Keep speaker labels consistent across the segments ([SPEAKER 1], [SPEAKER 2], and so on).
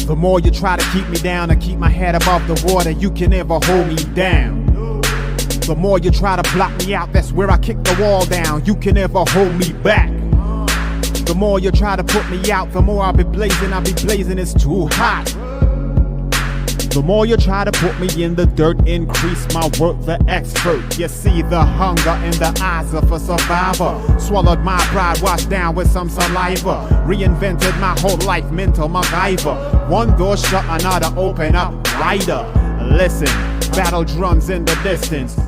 [SPEAKER 1] The more you try to keep me down and keep my head above the water, you can never hold me down. The more you try to block me out, that's where I kick the wall down. You can never hold me back. The more you try to put me out, the more I'll be blazing, it's too hot. The more you try to put me in the dirt, increase my work, the expert. You see the hunger in the eyes of a survivor. Swallowed my pride, washed down with some saliva. Reinvented my whole life, mental MacGyver. One door shut, another open up, rider. Listen, battle drums in the distance.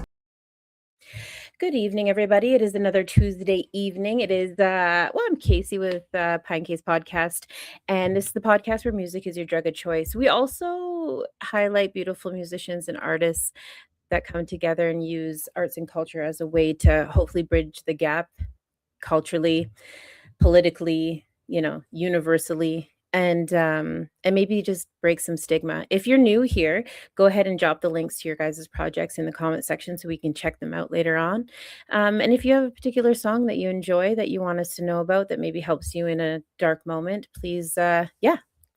[SPEAKER 2] Good evening, everybody. It is another Tuesday evening. It is, I'm Casey with Pinecase Podcast, and this is the podcast where music is your drug of choice. We also highlight beautiful musicians and artists that come together and use arts and culture as a way to hopefully bridge the gap culturally, politically, universally, and maybe just break some stigma. If you're new here, go ahead and drop the links to your guys' projects in the comment section so we can check them out later on. And if you have a particular song that you enjoy that you want us to know about that maybe helps you in a dark moment, please,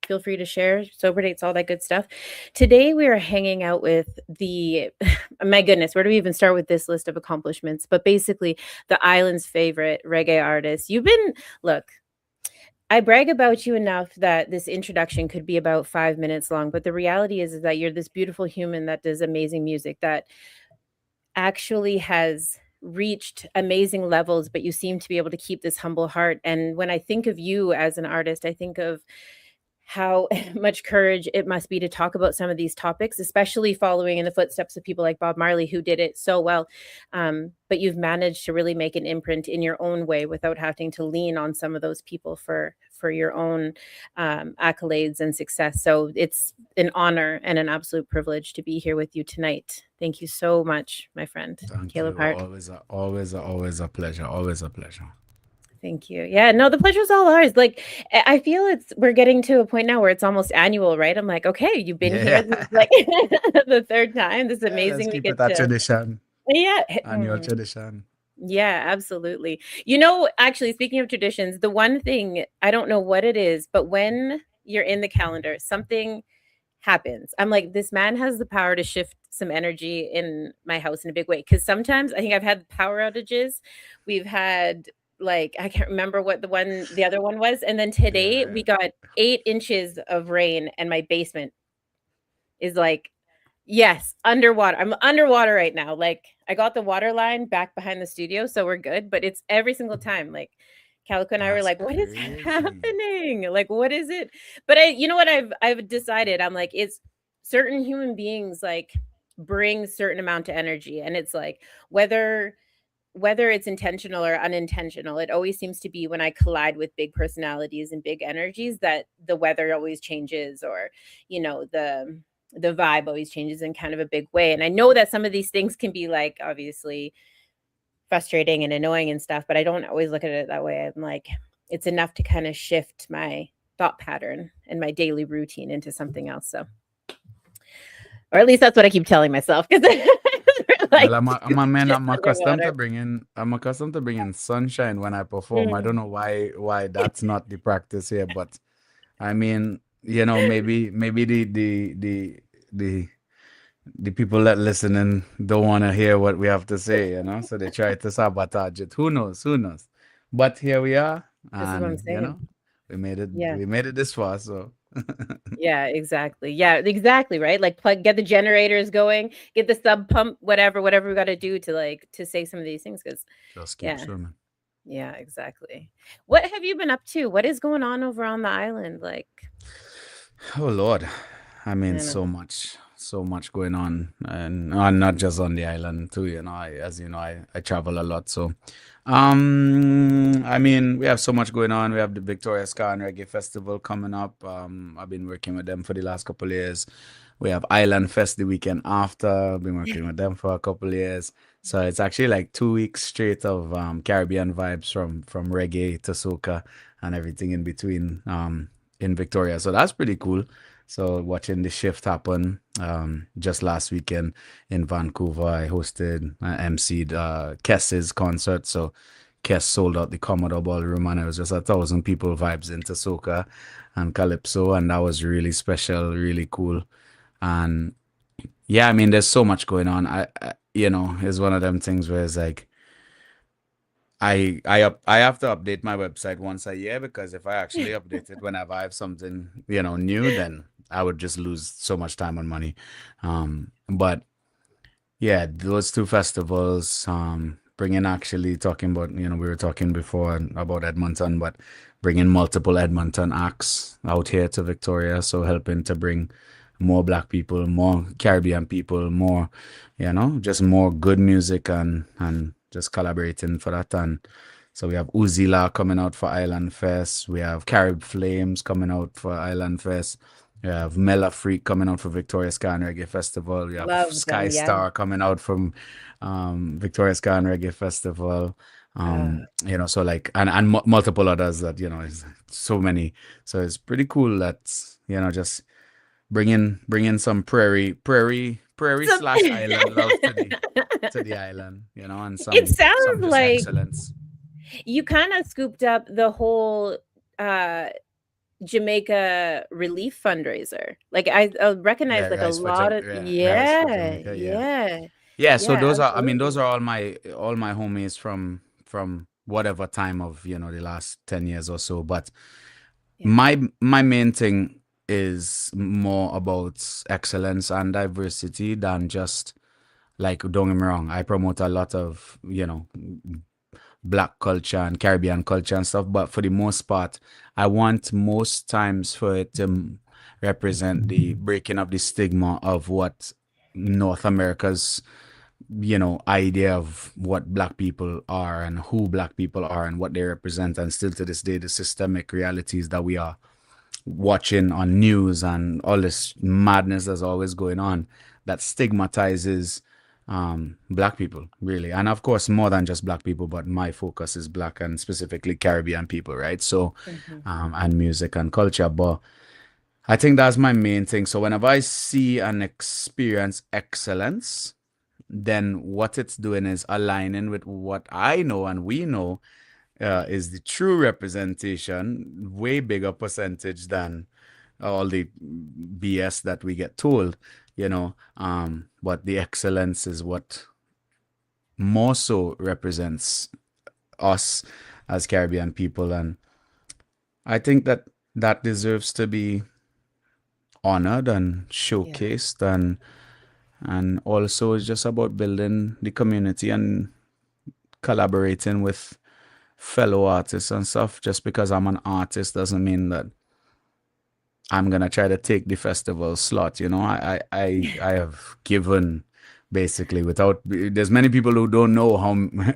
[SPEAKER 2] feel free to share, sober dates, all that good stuff. Today we are hanging out with my goodness, where do we even start with this list of accomplishments? But basically the island's favorite reggae artist. Look, I brag about you enough that this introduction could be about 5 minutes long, but the reality is that you're this beautiful human that does amazing music that actually has reached amazing levels, but you seem to be able to keep this humble heart. And when I think of you as an artist, I think of how much courage it must be to talk about some of these topics, especially following in the footsteps of people like Bob Marley, who did it so well. But you've managed to really make an imprint in your own way without having to lean on some of those people for your own accolades and success. So it's an honor and an absolute privilege to be here with you tonight. Thank you so much, my friend.
[SPEAKER 3] Thank
[SPEAKER 2] Caleb
[SPEAKER 3] you.
[SPEAKER 2] Hart.
[SPEAKER 3] Always a pleasure. Always a pleasure.
[SPEAKER 2] Thank you. Yeah, no, the pleasure's all ours. Like, I feel we're getting to a point now where it's almost annual, right? I'm like, okay, you've been here. This is like the third time. This is amazing.
[SPEAKER 3] Let's keep it that tradition.
[SPEAKER 2] Yeah.
[SPEAKER 3] Annual tradition.
[SPEAKER 2] Yeah, absolutely. Actually, speaking of traditions, the one thing, I don't know what it is, but when you're in the calendar, something happens. I'm like, this man has the power to shift some energy in my house in a big way. Because sometimes I think I've had power outages. We've had, like, I can't remember what the other one was. And then today we got 8 inches of rain and my basement is like, yes, underwater. I'm underwater right now. Like, I got the water line back behind the studio, so we're good. But it's every single time. Like, Calico and I were like, what is happening? Like, what is it? But I've decided, I'm like, it's certain human beings like bring certain amount of energy. And it's like, whether it's intentional or unintentional, it always seems to be when I collide with big personalities and big energies that the weather always changes, or, the vibe always changes in kind of a big way. And I know that some of these things can be like, obviously frustrating and annoying and stuff, but I don't always look at it that way. I'm like, it's enough to kind of shift my thought pattern and my daily routine into something else. So, or at least that's what I keep telling myself. Because
[SPEAKER 3] well, I'm accustomed to bringing sunshine when I perform. I don't know why that's not the practice here, but I mean, maybe the people that listening don't want to hear what we have to say, so they try to sabotage it. Who knows? But here we are, and we made it. Yeah. We made it this far, so.
[SPEAKER 2] Yeah, exactly, right? Like, get the generators going, get the sub pump, whatever we got to do to say some of these things, because
[SPEAKER 3] just keep swimming.
[SPEAKER 2] Yeah, exactly. What have you been up to? What is going on over on the island? Like,
[SPEAKER 3] oh Lord, I mean, so much going on, and not just on the island too. I travel a lot, so I mean, we have so much going on. We have the Victoria Ska and Reggae Festival coming up. I've been working with them for the last couple of years. We have Island Fest the weekend after. I've been working with them for a couple of years. So it's actually like 2 weeks straight of Caribbean vibes from reggae to soca and everything in between in Victoria. So that's pretty cool. So watching the shift happen, just last weekend in Vancouver, I hosted, emceed Kess's concert. So Kess sold out the Commodore Ballroom, and it was just 1,000 people vibes into soca. and calypso, and that was really special, really cool. And yeah, I mean, there's so much going on. It's one of them things where it's like I have to update my website once a year, because if I actually update it whenever I have something, new, then I would just lose so much time and money. But yeah, those two festivals, bringing, actually talking about, we were talking before about Edmonton, but bringing multiple Edmonton acts out here to Victoria, so helping to bring more Black people, more Caribbean people, more, just more good music, and just collaborating for that. And so we have Uzila coming out for Island Fest. We have Carib Flames coming out for Island Fest. We have Mela Freak coming out for Victoria Sky and Reggae Festival. We have
[SPEAKER 2] Love
[SPEAKER 3] Sky
[SPEAKER 2] them, yeah.
[SPEAKER 3] Star coming out from Victoria Sky and Reggae Festival. So like, and multiple others that, is so many. So it's pretty cool that, just bringing some prairie slash island love to the island, and
[SPEAKER 2] It
[SPEAKER 3] some
[SPEAKER 2] sounds
[SPEAKER 3] just
[SPEAKER 2] like
[SPEAKER 3] excellence.
[SPEAKER 2] you kind of scooped up the whole Jamaica relief fundraiser. Like I recognize
[SPEAKER 3] Yeah,
[SPEAKER 2] like a
[SPEAKER 3] Rise for
[SPEAKER 2] lot of
[SPEAKER 3] Rise for
[SPEAKER 2] yeah,
[SPEAKER 3] Jamaica. Yeah,
[SPEAKER 2] yeah,
[SPEAKER 3] yeah. So
[SPEAKER 2] yeah,
[SPEAKER 3] those are, I mean,
[SPEAKER 2] absolutely.
[SPEAKER 3] those are all my homies from whatever time of, the last 10 years or so. But
[SPEAKER 2] Yeah.
[SPEAKER 3] my main thing is more about excellence and diversity than just, like, don't get me wrong, I promote a lot of, Black culture and Caribbean culture and stuff, but for the most part, I want most times for it to represent the breaking of the stigma of what North America's, idea of what Black people are and who Black people are and what they represent, and still to this day, the systemic realities that we are watching on news and all this madness that's always going on that stigmatizes Black people, really. And of course, more than just Black people, but my focus is Black and specifically Caribbean people, right? So and music and culture. But I think that's my main thing. So whenever I see and experience excellence, then what it's doing is aligning with what I know and we know is the true representation, way bigger percentage than all the BS that we get told, but the excellence is what more so represents us as Caribbean people. And I think that deserves to be honored and showcased. And also it's just about building the community and collaborating with fellow artists and stuff. Just because I'm an artist doesn't mean that I'm gonna try to take the festival slot. I have given, basically, without, there's many people who don't know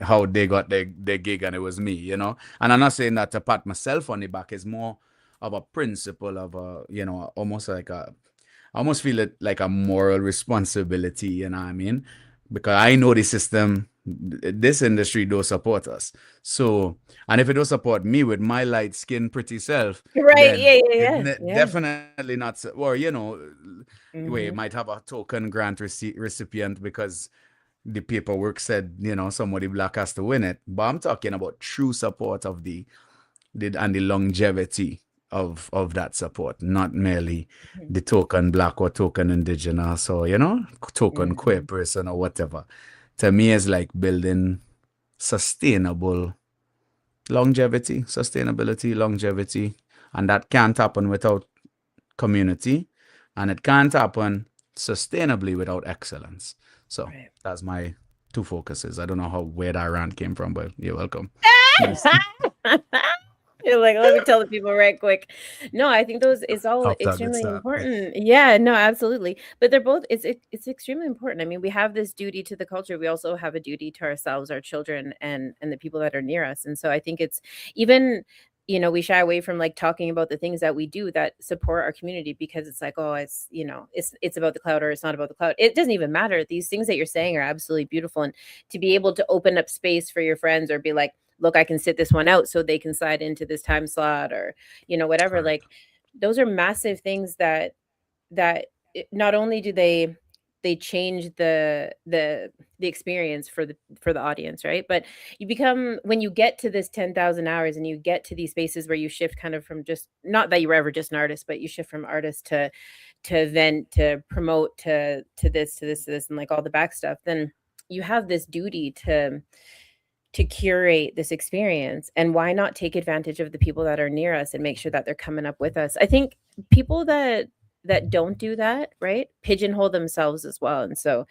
[SPEAKER 3] how they got their gig, and it was me. And I'm not saying that to pat myself on the back. It's more of a principle of a, almost like I almost feel it like a moral responsibility, you know what I mean? Because I know the system, this industry don't support us. So, and if it don't support me with my light skin, pretty self,
[SPEAKER 2] Right.
[SPEAKER 3] then
[SPEAKER 2] Yeah.
[SPEAKER 3] definitely not, or, we
[SPEAKER 2] Mhm.
[SPEAKER 3] might have a token grant recipient because the paperwork said, somebody Black has to win it. But I'm talking about true support of the longevity of that support, not merely
[SPEAKER 2] Mhm.
[SPEAKER 3] the token Black or token Indigenous or, token queer person or whatever. To me, it's like building sustainability, longevity, and that can't happen without community, and it can't happen sustainably without excellence. So
[SPEAKER 2] Right.
[SPEAKER 3] that's my two focuses. I don't know where that rant came from, but you're welcome.
[SPEAKER 2] You're like, let me tell the people right quick. No, I think it's all
[SPEAKER 3] Off to a good
[SPEAKER 2] extremely
[SPEAKER 3] start.
[SPEAKER 2] important. Yeah, no, absolutely. But they're both it's extremely important. I mean, we have this duty to the culture. We also have a duty to ourselves, our children, and the people that are near us. And so I think it's even, we shy away from like talking about the things that we do that support our community because it's like, oh, it's about the cloud or it's not about the cloud. It doesn't even matter. These things that you're saying are absolutely beautiful. And to be able to open up space for your friends or be like, look, I can sit this one out so they can slide into this time slot or, whatever.
[SPEAKER 3] Correct.
[SPEAKER 2] Like those are massive things that not only do they they change the experience for the audience, right? But you become, when you get to this 10,000 hours and you get to these spaces where you shift kind of from, just not that you were ever just an artist, but you shift from artist to event, to promote, to this, to this, to this, and like all the back stuff, then you have this duty to curate this experience. And why not take advantage of the people that are near us and make sure that they're coming up with us? I think people that don't do that, right, pigeonhole themselves as well. And so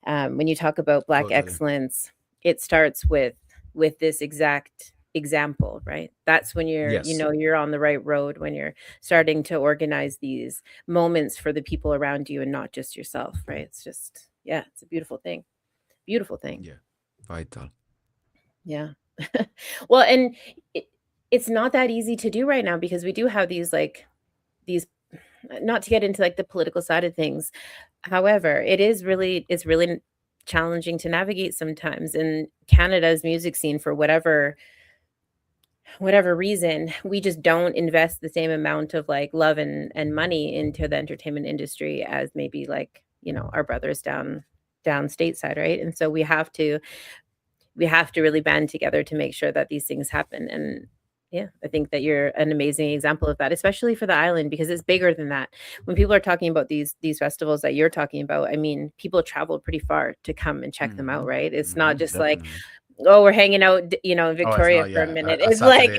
[SPEAKER 2] when you talk about Black
[SPEAKER 3] Totally.
[SPEAKER 2] excellence, it starts with this exact example, right? That's when you're,
[SPEAKER 3] Yes.
[SPEAKER 2] you're on the right road, when you're starting to organize these moments for the people around you and not just yourself, right? It's just, yeah, it's a beautiful thing. Beautiful thing.
[SPEAKER 3] Yeah. Vital.
[SPEAKER 2] Yeah. Well, and it's not that easy to do right now, because we do have these, not to get into like the political side of things. However, it's really challenging to navigate sometimes. In Canada's music scene, for whatever reason, we just don't invest the same amount of like love and money into the entertainment industry as maybe like, our brothers down stateside, right? And so we have to really band together to make sure that these things happen. And yeah, I think that you're an amazing example of that, especially for the island, because it's bigger than that. When people are talking about these festivals that you're talking about, I mean, people travel pretty far to come and check them out, right? It's not just like, oh, we're hanging out, in Victoria for a minute. It's like,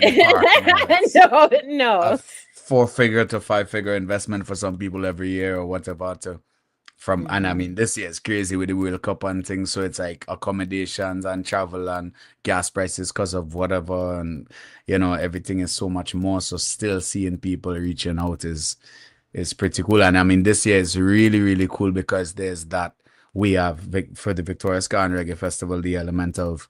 [SPEAKER 2] no.
[SPEAKER 3] A 4-figure to 5-figure investment for some people every year or whatever and I mean, this year is crazy with the World Cup and things, so it's like accommodations and travel and gas prices because of whatever, and everything is so much more. So still seeing people reaching out is pretty cool. And I mean, this year is really, really cool because there's that, we have for the Victoria Ska and Reggae Festival, the element of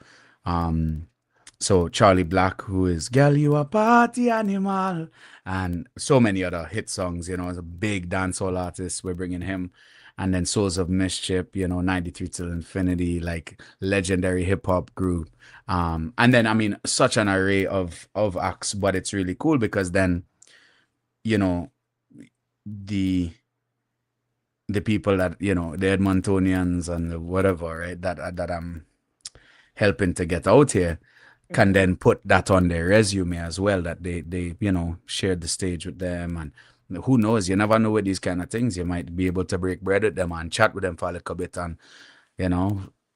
[SPEAKER 3] so Charlie Black, who is "Girl, You a Party Animal," and so many other hit songs, as a big dancehall artist, we're bringing him. And then Souls of Mischief, 93 Till Infinity, like legendary hip hop group. And then, I mean, such an array of acts, but it's really cool because then, the people that, the Edmontonians and whatever, right, that I'm helping to get out here can then put that on their resume as well, that they shared the stage with them. And who knows, you never know with these kind of things. You might be able to break bread with them and chat with them for a little bit, and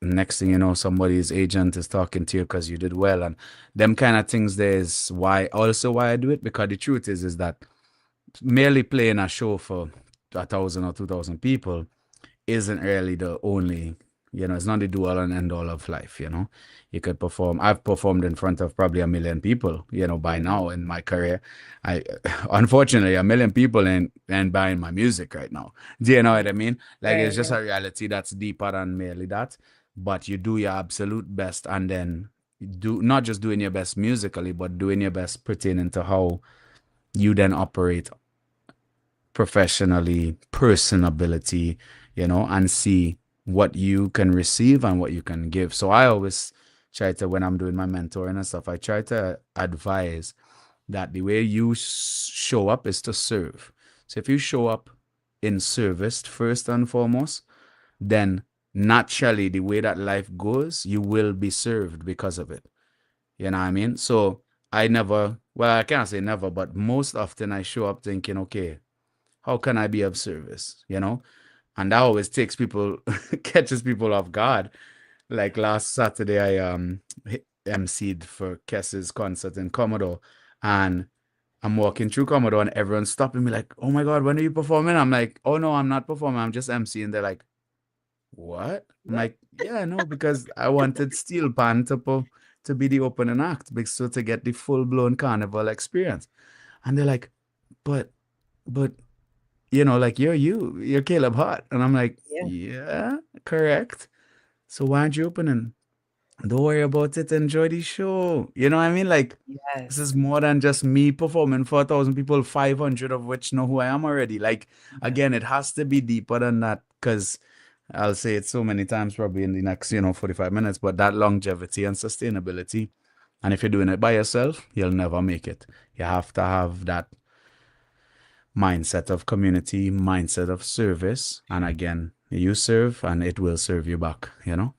[SPEAKER 3] next thing you know, somebody's agent is talking to you because you did well. And them kind of things, there's why I do it, because the truth is that merely playing a show for 1,000 or 2,000 people isn't really the only, it's not the do all and end all of life. You could perform. I've performed in front of probably 1 million people, by now in my career. Unfortunately, 1 million people ain't buying my music right now. Do you know what I mean? Like, it's just a reality that's deeper than merely that. But you do your absolute best, and then do not just doing your best musically, but doing your best pertaining to how you then operate professionally, personability, and see what you can receive and what you can give. So I always try to, when I'm doing my mentoring and stuff, I try to advise that the way you show up is to serve. So if you show up in service first and foremost, then naturally the way that life goes, you will be served because of it. You know what I mean? So I can't say never, but most often I show up thinking, okay, how can I be of service? And that always catches people off guard. Like last Saturday, I emceed for Kess's concert in Commodore, and I'm walking through Commodore, and everyone's stopping me like, "Oh my God, when are you performing?" I'm like, "Oh no, I'm not performing. I'm just emceeing." They're like, "What?" I'm like, "Yeah, no, because I wanted Steel Pan to be the opening act, so to get the full blown carnival experience." And they're like, "But." Like you're Caleb Hart. And I'm like, yeah, correct. So why aren't you opening? Don't worry about it. Enjoy the show. You know what I mean? Like, this is more than just me performing for 1,000 people, 500 of which know who I am already. Like, again, it has to be deeper than that, because I'll say it so many times probably in the next, 45 minutes, but that longevity and sustainability. And if you're doing it by yourself, you'll never make it. You have to have that mindset of community, mindset of service, and again, you serve and it will serve you back, you know?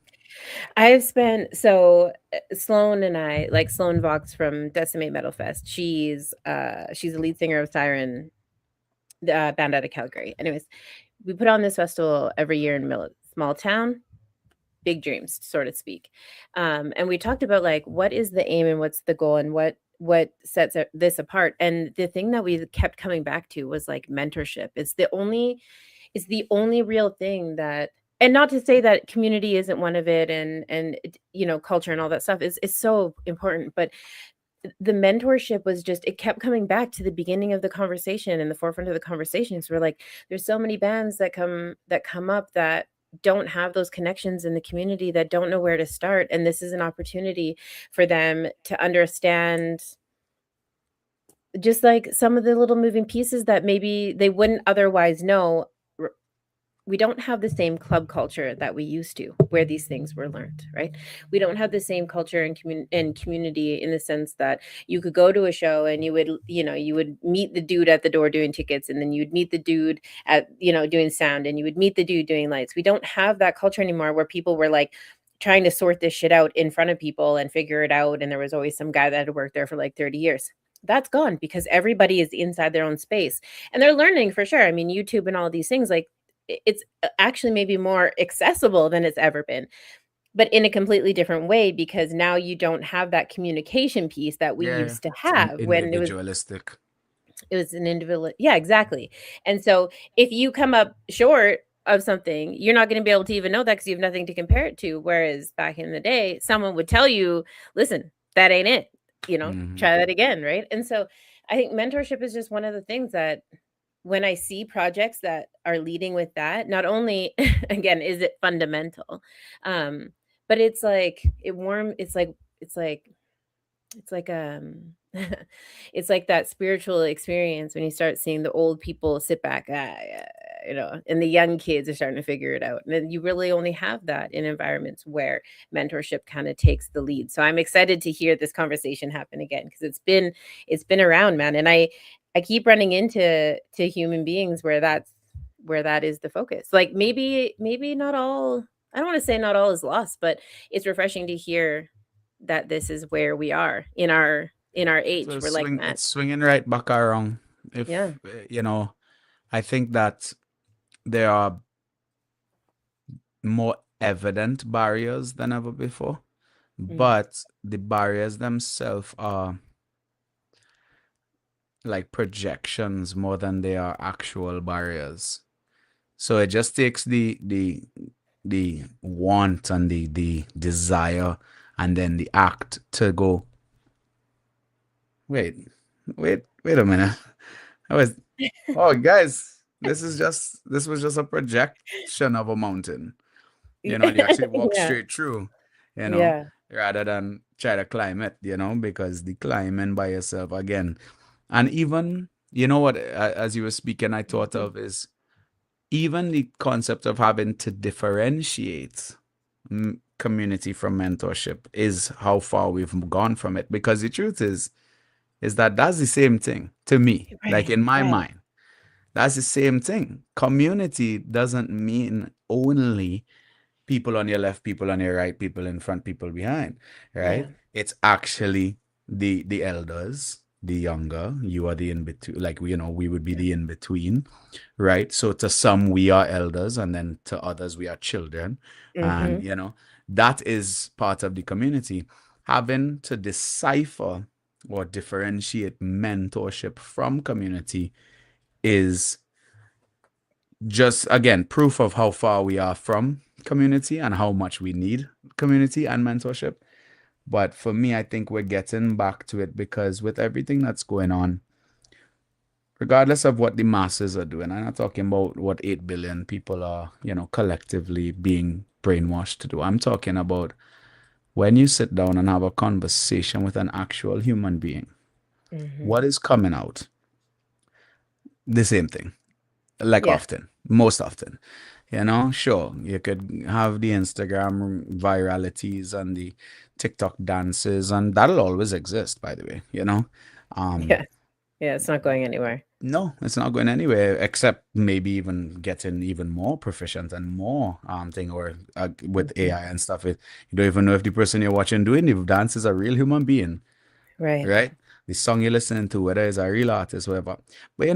[SPEAKER 2] I've spent so Sloan and I, like Sloan Vox from Decimate Metal Fest. She's the lead singer of Siren, band out of Calgary. Anyways, we put on this festival every year in small town, big dreams, so to speak. And we talked about like what is the aim and what's the goal and what sets this apart. And the thing that we kept coming back to was like mentorship. It's the only real thing that, and not to say that community isn't one of it, and culture and all that stuff is so important, but the mentorship was just, it kept coming back to the beginning of the conversation and the forefront of the conversations. We're like, there's so many bands that come up that don't have those connections in the community, that don't know where to start, and this is an opportunity for them to understand just like some of the little moving pieces that maybe they wouldn't otherwise know. We don't have the same club culture that we used to, where these things were learned, right? We don't have the same culture and community, in the sense that you could go to a show and you would meet the dude at the door doing tickets, and then you'd meet the dude at doing sound, and you would meet the dude doing lights. We don't have that culture anymore, where people were like trying to sort this shit out in front of people and figure it out, and there was always some guy that had worked there for like 30 years. That's gone, because everybody is inside their own space, and they're learning for sure. I mean, YouTube and all these things, like, it's actually maybe more accessible than it's ever been, but in a completely different way, because now you don't have that communication piece that we
[SPEAKER 3] Yeah,
[SPEAKER 2] used to
[SPEAKER 3] it's
[SPEAKER 2] have when
[SPEAKER 3] individualistic.
[SPEAKER 2] it was an individual. Yeah, exactly. And so if you come up short of something, you're not going to be able to even know that, because you have nothing to compare it to. Whereas back in the day, someone would tell you, listen, that ain't it, try that again, right? And so I think mentorship is just one of the things that, when I see projects that are leading with that, not only again is it fundamental, but it's like it's like it's like that spiritual experience when you start seeing the old people sit back, and the young kids are starting to figure it out. And then you really only have that in environments where mentorship kind of takes the lead. So I'm excited to hear this conversation happen again, because it's been around, man. And I keep running into human beings where that is the focus. Like maybe not all, I don't want to say not all is lost, but it's refreshing to hear that this is where we are in our age.
[SPEAKER 3] So
[SPEAKER 2] We're like that.
[SPEAKER 3] it's swinging right back around. If
[SPEAKER 2] Yeah.
[SPEAKER 3] I think that there are more evident barriers than ever before, but the barriers themselves are like projections more than they are actual barriers. So it just takes the want and the desire and then the act to go, wait a minute. Oh guys, this was just a projection of a mountain. And you actually walk
[SPEAKER 2] Yeah.
[SPEAKER 3] straight through,
[SPEAKER 2] Yeah.
[SPEAKER 3] rather than try to climb it, because the climbing by yourself again. And even, what, as you were speaking, I thought of is even the concept of having to differentiate community from mentorship is how far we've gone from it. Because the truth is that that's the same thing to me. Like in my mind, that's the same thing. Community doesn't mean only people on your left, people on your right, people in front, people behind, right?
[SPEAKER 2] Yeah.
[SPEAKER 3] It's actually the elders, the younger, you are the in between, like we would be the in between, right? So to some we are elders, and then to others we are children. And that is part of the community. Having to decipher or differentiate mentorship from community is just, again, proof of how far we are from community and how much we need community and mentorship. But for me, I think we're getting back to it, because with everything that's going on, regardless of what the masses are doing, I'm not talking about what 8 billion people are, collectively being brainwashed to do. I'm talking about when you sit down and have a conversation with an actual human being, what is coming out? The same thing. Like often, most often, sure, you could have the Instagram viralities and the TikTok dances, and that'll always exist, by the way,
[SPEAKER 2] Yeah. Yeah, it's not going anywhere.
[SPEAKER 3] No, it's not going anywhere except maybe even getting even more proficient and more thing or with
[SPEAKER 2] Mhm.
[SPEAKER 3] AI and stuff. You don't even know if the person you're watching doing the dance is a real human being,
[SPEAKER 2] Right.
[SPEAKER 3] right? The song you're listening to, whether it's a real artist, whatever. But you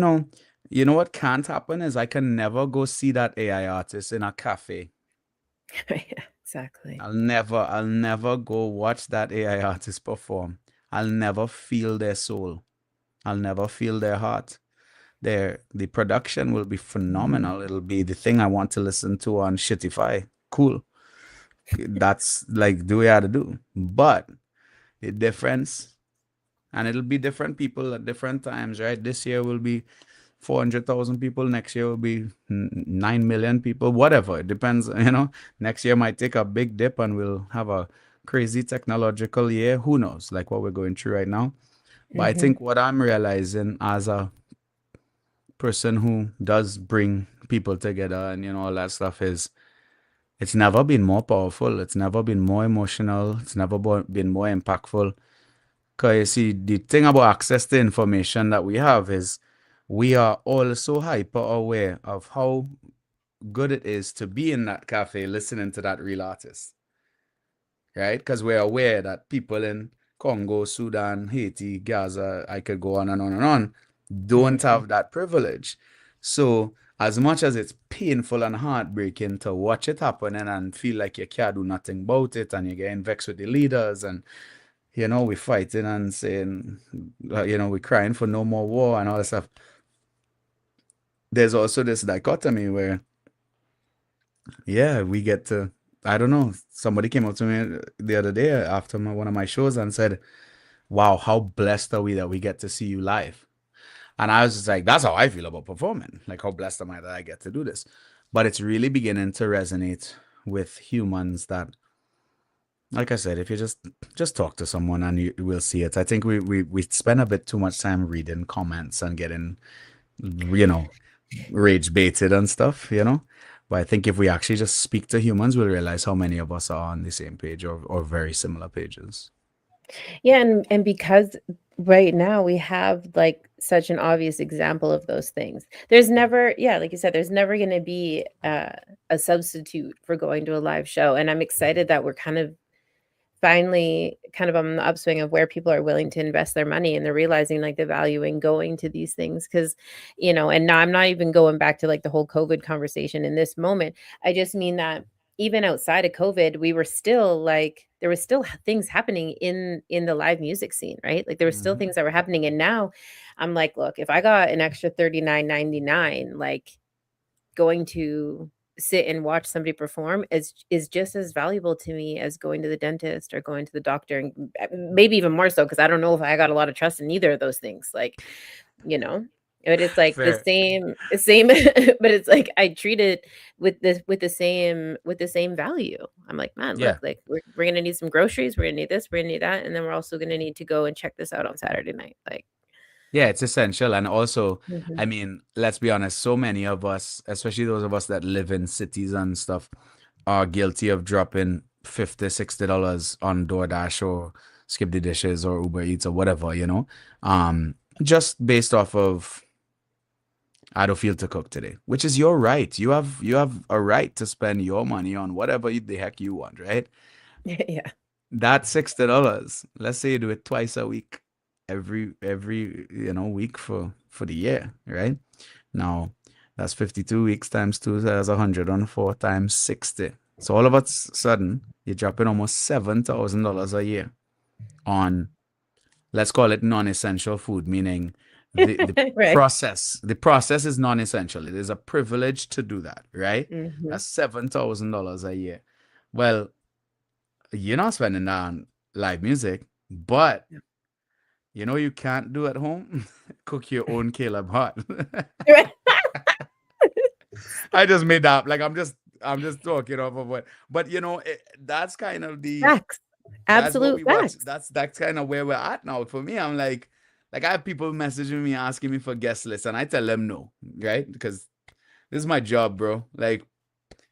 [SPEAKER 3] know what can't happen is I can never go see that AI artist in a cafe.
[SPEAKER 2] Yeah, exactly.
[SPEAKER 3] I'll never go watch that AI artist perform. I'll never feel their soul. I'll never feel their heart. The production will be phenomenal. It'll be the thing I want to listen to on Shitify. Cool. That's like do what you had to do. But the difference, and it'll be different people at different times, right? This year will be 400,000 people. Next year will be 9 million people, whatever. It depends, Next year might take a big dip and we'll have a crazy technological year. Who knows? Like what we're going through right now. But I
[SPEAKER 2] Hmm.
[SPEAKER 3] think what I'm realizing as a person who does bring people together and all that stuff is it's never been more powerful. It's never been more emotional. It's never been more impactful. Because you see, the thing about access to information that we have is we are all so hyper aware of how good it is to be in that cafe listening to that real artist, right? Because we're aware that people in Congo, Sudan, Haiti, Gaza, I could go on and on and on, don't
[SPEAKER 2] Hmm.
[SPEAKER 3] have that privilege. So, as much as it's painful and heartbreaking to watch it happen and feel like you can't do nothing about it and you're getting vexed with the leaders and we're fighting and saying, we're crying for no more war and all that stuff. There's also this dichotomy where, yeah, we get to, I don't know, somebody came up to me the other day after one of my shows and said, wow, how blessed are we that we get to see you live? And I was just like, that's how I feel about performing. Like, how blessed am I that I get to do this? But it's really beginning to resonate with humans that, like I said, if you just talk to someone and you will see it. I think we spend a bit too much time reading comments and getting, you know, rage baited and stuff. But I think if we actually just speak to humans, we'll realize how many of us are on the same page or very similar pages.
[SPEAKER 2] Yeah, and because right now we have like such an obvious example of those things. There's never, yeah, like you said, there's never going to be a substitute for going to a live show, and I'm excited that we're kind of finally kind of on the upswing of where people are willing to invest their money and they're realizing like the value in going to these things because and now I'm not even going back to like the whole COVID conversation in this moment. I just mean that even outside of COVID we were still like there was still things happening in the live music scene, right? Like there were still
[SPEAKER 3] Mhm.
[SPEAKER 2] things that were happening, and now I'm like, look, if I got an extra 39.99, like going to sit and watch somebody perform is just as valuable to me as going to the dentist or going to the doctor, and maybe even more so because I don't know if I got a lot of trust in either of those things. Like, you know, but it's like the
[SPEAKER 3] Fair.
[SPEAKER 2] same, but it's like I treat it with the same value. I'm like, man, look,
[SPEAKER 3] Yeah.
[SPEAKER 2] like we're gonna need some groceries, we're gonna need this, we're gonna need that, and then we're also gonna need to go and check this out on Saturday night. Like,
[SPEAKER 3] Yeah, it's essential. And also,
[SPEAKER 2] mhm.
[SPEAKER 3] I mean, let's be honest, so many of us, especially those of us that live in cities and stuff, are guilty of dropping $50, $60 on DoorDash or Skip the Dishes or Uber Eats or whatever. Just based off of I don't feel to cook today, which is your right. You have a right to spend your money on whatever the heck you want, right?
[SPEAKER 2] Yeah.
[SPEAKER 3] That $60, let's say you do it twice a week, every week for the year, right? Now that's 52 weeks times two, so that's 104 times 60. So all of a sudden, you're dropping almost $7,000 a year on, let's call it non-essential food, meaning the
[SPEAKER 2] Right.
[SPEAKER 3] process is non-essential. It is a privilege to do that, right?
[SPEAKER 2] Hmm.
[SPEAKER 3] That's $7,000 a year. Well, you're not spending that on live music, but you can't do at home? Cook your own Caleb Hart.
[SPEAKER 2] Right.
[SPEAKER 3] I just made that up. Like I'm just talking off of what, but that's kind of
[SPEAKER 2] Facts.
[SPEAKER 3] that's what
[SPEAKER 2] Absolute
[SPEAKER 3] we watch.
[SPEAKER 2] facts.
[SPEAKER 3] That's kind of where we're at now. For me, I'm like I have people messaging me asking me for guest lists, and I tell them no, right? Because this is my job, bro. Like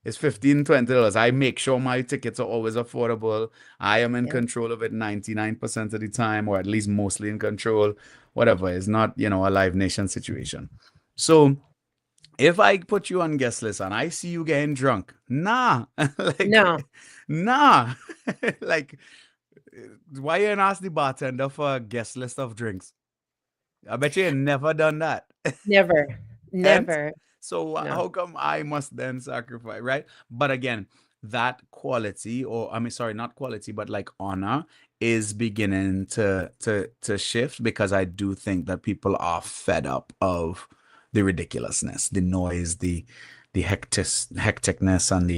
[SPEAKER 3] It's $15, $20. I make sure my tickets are always affordable. I am in
[SPEAKER 2] Yeah.
[SPEAKER 3] control of it 99% of the time, or at least mostly in control. Whatever. It's not, a Live Nation situation. So if I put you on guest list and I see you getting drunk, nah,
[SPEAKER 2] No,
[SPEAKER 3] nah, like, why you ain't ask the bartender for a guest list of drinks? I bet you ain't never done that.
[SPEAKER 2] never,
[SPEAKER 3] And
[SPEAKER 2] never.
[SPEAKER 3] so
[SPEAKER 2] No.
[SPEAKER 3] how come I must then sacrifice, right? But again, that quality, or I mean, sorry, not quality, but like honor is beginning to shift, because I do think that people are fed up of the ridiculousness, the noise, the hecticness, and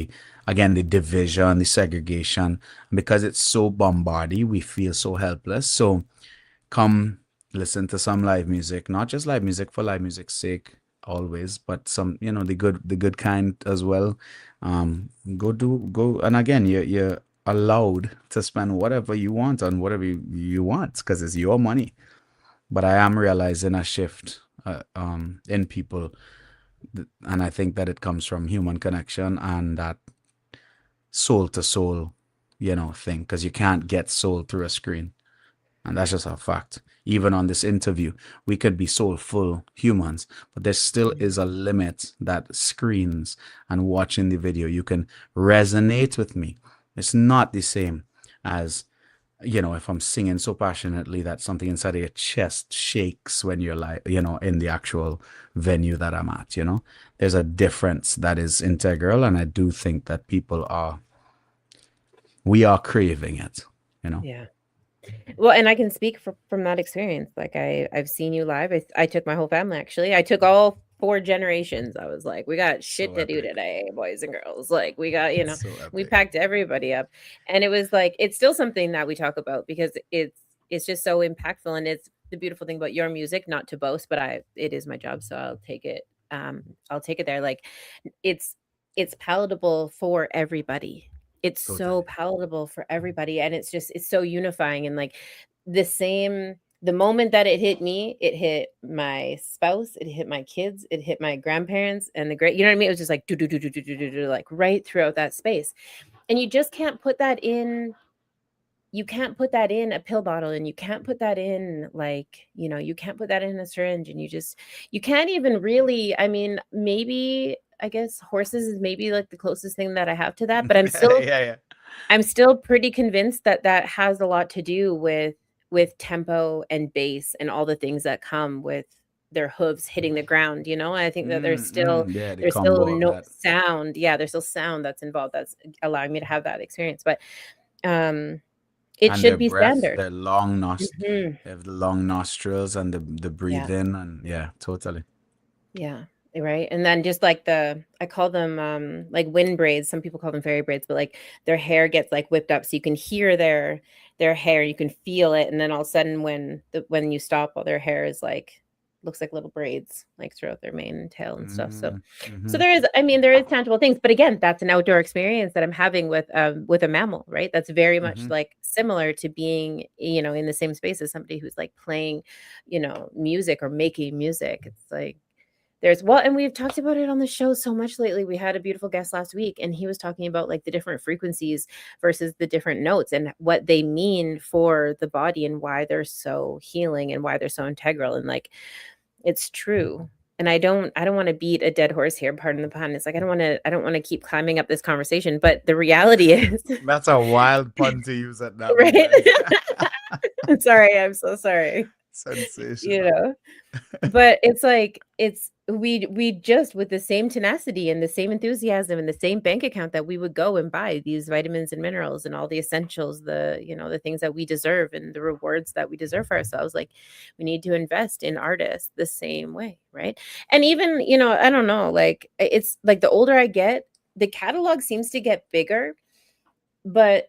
[SPEAKER 3] the division, the segregation. Because it's so bombarding, we feel so helpless. So come listen to some live music, not just live music for live music's sake always, but some, the good kind as well. Go, and again, you're allowed to spend whatever you want on whatever you want, because it's your money. But I am realizing a shift in people, and I think that it comes from human connection and that soul to soul, thing, because you can't get soul through a screen. And that's just a fact. Even on this interview, we could be soulful humans, but there still is a limit that screens and watching the video. You can resonate with me. It's not the same as, if I'm singing so passionately that something inside of your chest shakes when you're like, in the actual venue that I'm at, There's a difference that is integral. And I do think that we are craving it,
[SPEAKER 2] Yeah. Well, and I can speak from that experience. Like I've seen you live. I took my whole family, actually. I took all 4 generations. I was like, we got shit
[SPEAKER 3] So
[SPEAKER 2] to do
[SPEAKER 3] epic.
[SPEAKER 2] today, boys and girls. Like we got,
[SPEAKER 3] So
[SPEAKER 2] we
[SPEAKER 3] epic.
[SPEAKER 2] packed everybody up. And it was like, it's still something that we talk about because it's just so impactful. And it's the beautiful thing about your music, not to boast, but it is my job. So I'll take it. I'll take it there. Like it's it's palatable for everybody. It's so
[SPEAKER 3] Totally.
[SPEAKER 2] palatable for everybody, and it's so unifying. And like the moment that it hit me, it hit my spouse, it hit my kids, it hit my grandparents, and you know what I mean? It was just like do do do do do do do, like right throughout that space. And you just can't put that in. You can't put that in a pill bottle, and you can't put that in, like, you can't put that in a syringe, and you can't even really. I mean, maybe, I guess horses is maybe like the closest thing that I have to that, but
[SPEAKER 3] Yeah, yeah.
[SPEAKER 2] I'm still pretty convinced that that has a lot to do with tempo and bass and all the things that come with their hooves hitting the ground. I think that
[SPEAKER 3] Yeah, the
[SPEAKER 2] there's still
[SPEAKER 3] combo of
[SPEAKER 2] no
[SPEAKER 3] that.
[SPEAKER 2] sound. Yeah, there's still sound that's involved that's allowing me to have that experience. But um it
[SPEAKER 3] And their
[SPEAKER 2] should be
[SPEAKER 3] breath,
[SPEAKER 2] standard.
[SPEAKER 3] their long
[SPEAKER 2] Mhm.
[SPEAKER 3] they have the long nostrils and the
[SPEAKER 2] Yeah.
[SPEAKER 3] breathing, and yeah, totally.
[SPEAKER 2] Yeah. Right. And then just like I call them like wind braids. Some people call them fairy braids, but like their hair gets like whipped up so you can hear their hair, you can feel it. And then all of a sudden when you stop, all their hair is like looks like little braids like throughout their mane and tail and stuff. So
[SPEAKER 3] Mm-hmm.
[SPEAKER 2] there is tangible things. But again, that's an outdoor experience that I'm having with a mammal, right? That's very much
[SPEAKER 3] Mm-hmm.
[SPEAKER 2] like similar to being, in the same space as somebody who's like playing, music or making music. It's like and we've talked about it on the show so much lately. We had a beautiful guest last week, and he was talking about like the different frequencies versus the different notes and what they mean for the body and why they're so healing and why they're so integral. And like, it's true. And I don't want to beat a dead horse here, pardon the pun. It's like I don't want to keep climbing up this conversation, but the reality is
[SPEAKER 3] That's a wild pun to use at that
[SPEAKER 2] right.
[SPEAKER 3] moment.
[SPEAKER 2] I'm sorry, I'm so sorry. You
[SPEAKER 3] Sensational.
[SPEAKER 2] know, but it's like we just with the same tenacity and the same enthusiasm and the same bank account that we would go and buy these vitamins and minerals and all the essentials, the things that we deserve and the rewards that we deserve for ourselves. Like we need to invest in artists the same way, right? And even, I don't know, like it's like the older I get, the catalog seems to get bigger, but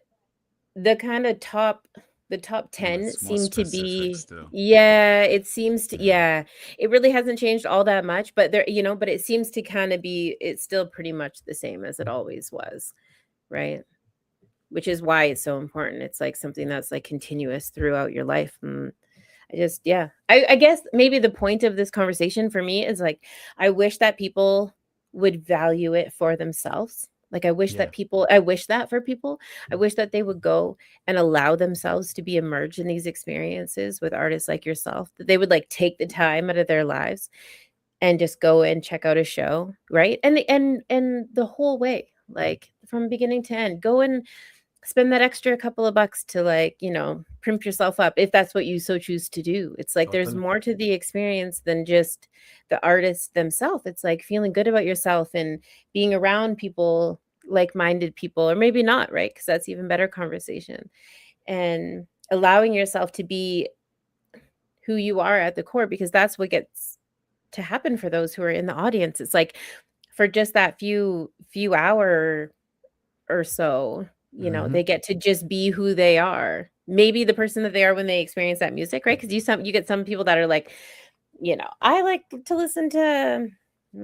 [SPEAKER 2] the kind of the top
[SPEAKER 3] Oh,
[SPEAKER 2] 10
[SPEAKER 3] it's more
[SPEAKER 2] seem to
[SPEAKER 3] specific
[SPEAKER 2] be,
[SPEAKER 3] still.
[SPEAKER 2] yeah, it seems to,
[SPEAKER 3] Yeah.
[SPEAKER 2] yeah, it really hasn't changed all that much, but but it seems to kind of be, it's still pretty much the same as it always was, right? Which is why it's so important. It's like something that's like continuous throughout your life. And yeah, I guess maybe the point of this conversation for me is like, I wish that people would value it for themselves. Like I wish
[SPEAKER 3] Yeah.
[SPEAKER 2] that people, I wish that for people, I wish that they would go and allow themselves to be immersed in these experiences with artists like yourself, that they would like take the time out of their lives and just go and check out a show, right? And the whole way, like from beginning to end, go and spend that extra couple of bucks to like, primp yourself up if that's what you so choose to do. It's like there's
[SPEAKER 3] Totally.
[SPEAKER 2] more to the experience than just the artist themselves. It's like feeling good about yourself and being around people, like-minded people, or maybe not, right? Because that's even better conversation. And allowing yourself to be who you are at the core, because that's what gets to happen for those who are in the audience. It's like for just that few hour or so,
[SPEAKER 3] Mm-hmm.
[SPEAKER 2] they get to just be who they are. Maybe the person that they are when they experience that music, right? Because you get some people that are like, I like to listen to,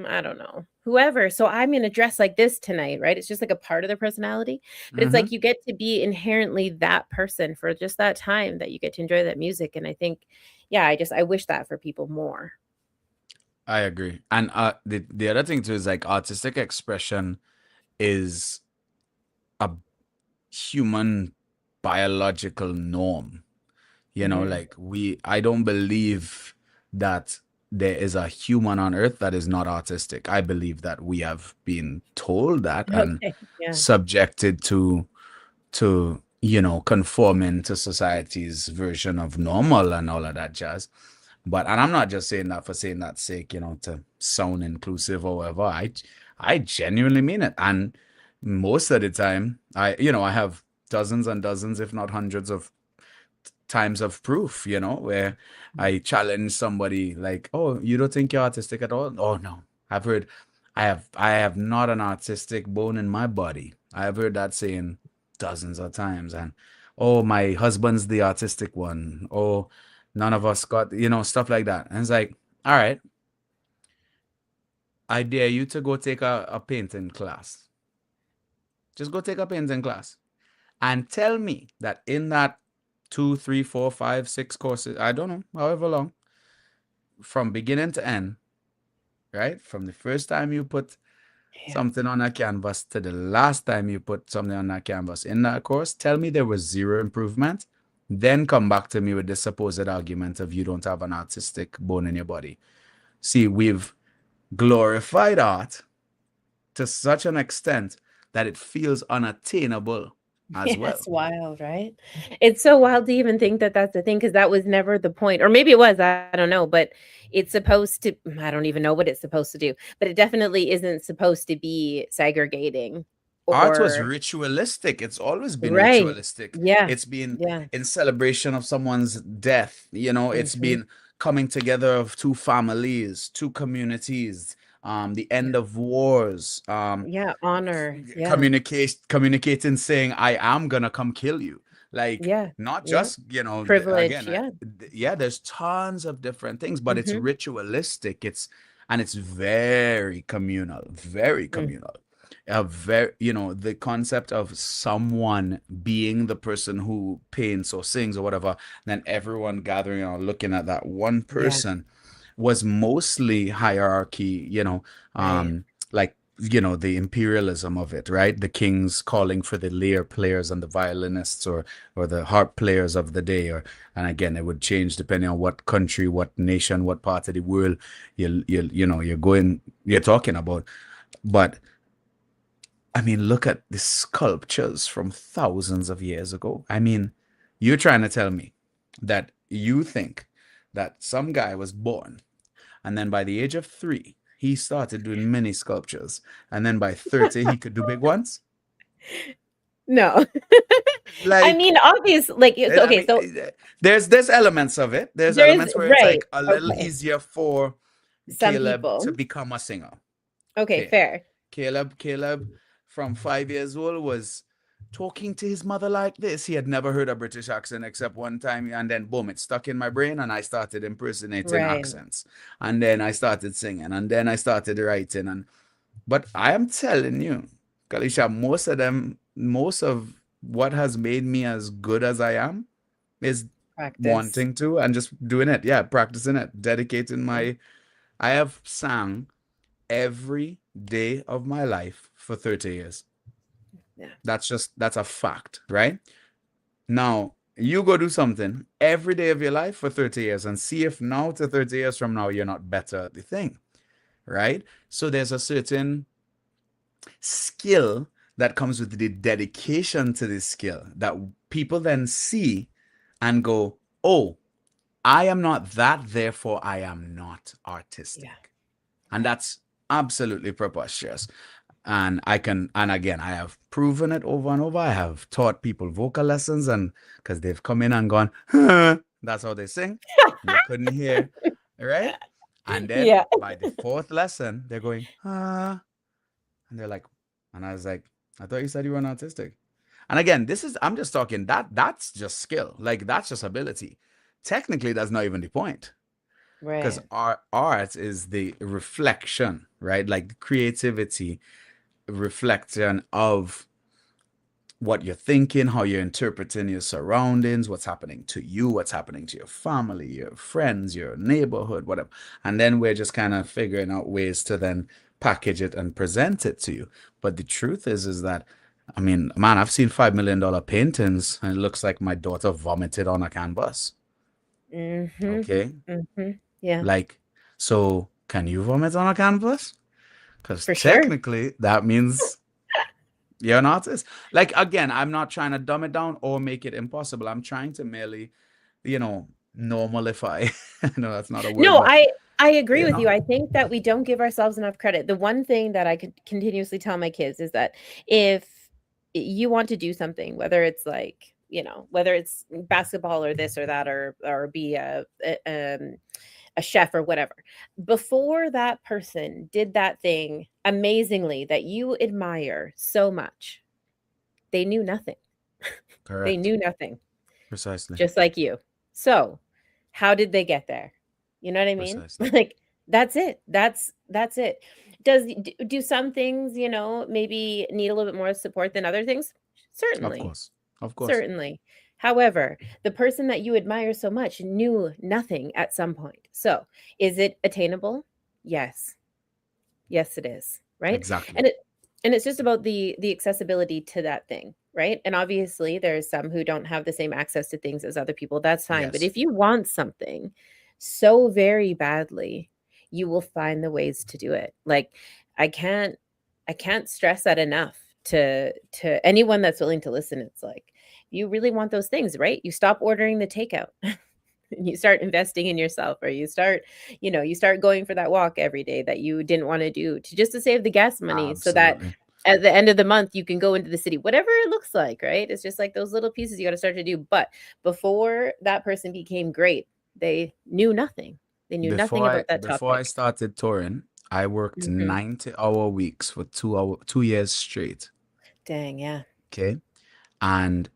[SPEAKER 2] I don't know, whoever. So I'm going to dress like this tonight, right? It's just like a part of their personality. But it's
[SPEAKER 3] Mm-hmm.
[SPEAKER 2] like you get to be inherently that person for just that time that you get to enjoy that music. And I think, yeah, I wish that for people more.
[SPEAKER 3] I agree. And the other thing too is like artistic expression is a human biological norm.
[SPEAKER 2] Mhm.
[SPEAKER 3] Like I don't believe that there is a human on earth that is not artistic. I believe that we have been told that and
[SPEAKER 2] Okay. Yeah.
[SPEAKER 3] subjected to conforming to society's version of normal and all of that jazz. And I'm not just saying that for saying that sake, to sound inclusive or whatever. I genuinely mean it. And most of the time, I have dozens and dozens, if not hundreds of times of proof, where I challenge somebody like, oh, you don't think you're artistic at all? Oh no. I've heard I have not an artistic bone in my body. I have heard that saying dozens of times. And oh, my husband's the artistic one. Oh, none of us got, stuff like that. And it's like, all right, I dare you to go take a painting class. Just go take a painting class and tell me that in that 2, 3, 4, 5, 6 courses, I don't know, however long, from beginning to end, right? From the first time you put
[SPEAKER 2] Yeah.
[SPEAKER 3] something on a canvas to the last time you put something on that canvas in that course, tell me there was zero improvement. Then come back to me with the supposed argument of you don't have an artistic bone in your body. See, we've glorified art to such an extent that it feels unattainable as
[SPEAKER 2] Yeah,
[SPEAKER 3] well.
[SPEAKER 2] it's wild, right? It's so wild to even think that that's the thing, because that was never the point. Or maybe it was, I don't know, but it's supposed to, I don't even know what it's supposed to do, but it definitely isn't supposed to be segregating
[SPEAKER 3] Art was
[SPEAKER 2] or
[SPEAKER 3] ritualistic. It's always been
[SPEAKER 2] right.
[SPEAKER 3] ritualistic.
[SPEAKER 2] Yeah.
[SPEAKER 3] It's been
[SPEAKER 2] Yeah.
[SPEAKER 3] in celebration of someone's death. It's
[SPEAKER 2] Mhm.
[SPEAKER 3] been coming together of two families, two communities, the
[SPEAKER 2] Yeah.
[SPEAKER 3] end of wars,
[SPEAKER 2] Yeah, honor. Yeah.
[SPEAKER 3] communicating, saying, I am gonna come kill you. Like,
[SPEAKER 2] Yeah.
[SPEAKER 3] not
[SPEAKER 2] Yeah.
[SPEAKER 3] just,
[SPEAKER 2] Privilege.
[SPEAKER 3] again,
[SPEAKER 2] Yeah.
[SPEAKER 3] yeah, there's tons of different things, but it's
[SPEAKER 2] Mhm.
[SPEAKER 3] ritualistic. And it's very communal, very
[SPEAKER 2] Mm.
[SPEAKER 3] communal. A very, the concept of someone being the person who paints or sings or whatever, then everyone gathering or looking at that one
[SPEAKER 2] Yeah.
[SPEAKER 3] person was mostly hierarchy,
[SPEAKER 2] Right.
[SPEAKER 3] like, the imperialism of it, right? The kings calling for the lyre players and the violinists or the harp players of the day, and again, it would change depending on what country, what nation, what part of the world you're talking about. But I mean, look at the sculptures from thousands of years ago. I mean, you're trying to tell me that you think that some guy was born and then by the age of 3, he started doing mini sculptures. And then by 30, he could do big ones?
[SPEAKER 2] No. I
[SPEAKER 3] Like,
[SPEAKER 2] mean, obvious, like,
[SPEAKER 3] I
[SPEAKER 2] okay,
[SPEAKER 3] mean,
[SPEAKER 2] so
[SPEAKER 3] there's elements of it. There's
[SPEAKER 2] there is,
[SPEAKER 3] elements where it's
[SPEAKER 2] right.
[SPEAKER 3] like a little
[SPEAKER 2] Okay.
[SPEAKER 3] easier for
[SPEAKER 2] Some
[SPEAKER 3] Caleb
[SPEAKER 2] people.
[SPEAKER 3] to become a singer.
[SPEAKER 2] Okay,
[SPEAKER 3] Okay.
[SPEAKER 2] fair.
[SPEAKER 3] Caleb from 5 years old was talking to his mother like this. He had never heard a British accent except one time, and then boom, it stuck in my brain, and I started impersonating
[SPEAKER 2] Right.
[SPEAKER 3] accents. And then I started singing, and then I started writing. But I am telling you, Kalisha, most of what has made me as good as I am is
[SPEAKER 2] Practice.
[SPEAKER 3] wanting to and just doing it. Yeah, practicing it, dedicating
[SPEAKER 2] Yeah.
[SPEAKER 3] I have sang every day of my life for 30 years.
[SPEAKER 2] Yeah.
[SPEAKER 3] That's a fact, right? Now, you go do something every day of your life for 30 years and see if now to 30 years from now you're not better at the thing, right? So there's a certain skill that comes with the dedication to this skill that people then see and go, oh, I am not that, therefore I am not artistic.
[SPEAKER 2] Yeah.
[SPEAKER 3] And that's absolutely preposterous. And again, I have proven it over and over. I have taught people vocal lessons, and because they've come in and gone, huh, that's how they sing. You couldn't hear, right? And then
[SPEAKER 2] Yeah.
[SPEAKER 3] by the fourth lesson, they're going, and they're like, and I was like, I thought you said you were not autistic. And again, I'm just talking that's just skill. Like, that's just ability. Technically, that's not even the point. Because
[SPEAKER 2] Right.
[SPEAKER 3] art is the reflection, right? Like the creativity reflection of what you're thinking, how you're interpreting your surroundings, what's happening to you, what's happening to your family, your friends, your neighborhood, whatever. And then we're just kind of figuring out ways to then package it and present it to you. But the truth is that, I mean, man, I've seen $5 million paintings and it looks like my daughter vomited on a canvas.
[SPEAKER 2] Mm-hmm.
[SPEAKER 3] Okay.
[SPEAKER 2] Mm-hmm. Yeah.
[SPEAKER 3] Like, so can you vomit on a canvas? Because
[SPEAKER 2] For sure.
[SPEAKER 3] technically that means you're an artist. Like, again, I'm not trying to dumb it down or make it impossible. I'm trying to merely, normalify. I know that's not a word,
[SPEAKER 2] No,
[SPEAKER 3] but
[SPEAKER 2] I agree with you.
[SPEAKER 3] know,
[SPEAKER 2] I think that we don't give ourselves enough credit. The one thing that I could continuously tell my kids is that if you want to do something, whether it's like, whether it's basketball or this or that, or be a chef or whatever, before that person did that thing amazingly that you admire so much, they knew nothing. They
[SPEAKER 3] correct.
[SPEAKER 2] knew nothing,
[SPEAKER 3] Precisely.
[SPEAKER 2] just like you. So, how did they get there? You know what I mean?
[SPEAKER 3] Precisely.
[SPEAKER 2] Like, that's it. That's it. Do some things, maybe need a little bit more support than other things?
[SPEAKER 3] Of
[SPEAKER 2] Certainly.
[SPEAKER 3] course. Of course.
[SPEAKER 2] Certainly. However, the person that you admire so much knew nothing at some point. So, is it attainable? Yes. Yes, it is. Right?
[SPEAKER 3] Exactly.
[SPEAKER 2] And it's just about the accessibility to that thing, right? And obviously there's some who don't have the same access to things as other people. That's fine. But
[SPEAKER 3] Yes.
[SPEAKER 2] if you want something so very badly, you will find the ways to do it. Like, I can't stress that enough to anyone that's willing to listen. It's like, you really want those things, right? You stop ordering the takeout. And you start investing in yourself, or you start going for that walk every day that you didn't want to do to save the gas money, so that
[SPEAKER 3] Absolutely.
[SPEAKER 2] at the end of the month you can go into the city, whatever it looks like, right? It's just like those little pieces you got to start to do. But before that person became great, they knew nothing. They knew nothing about that
[SPEAKER 3] Before I
[SPEAKER 2] topic.
[SPEAKER 3] started touring, I worked
[SPEAKER 2] Mhm.
[SPEAKER 3] 90-hour weeks for 2 years straight.
[SPEAKER 2] Dang, yeah.
[SPEAKER 3] Okay. And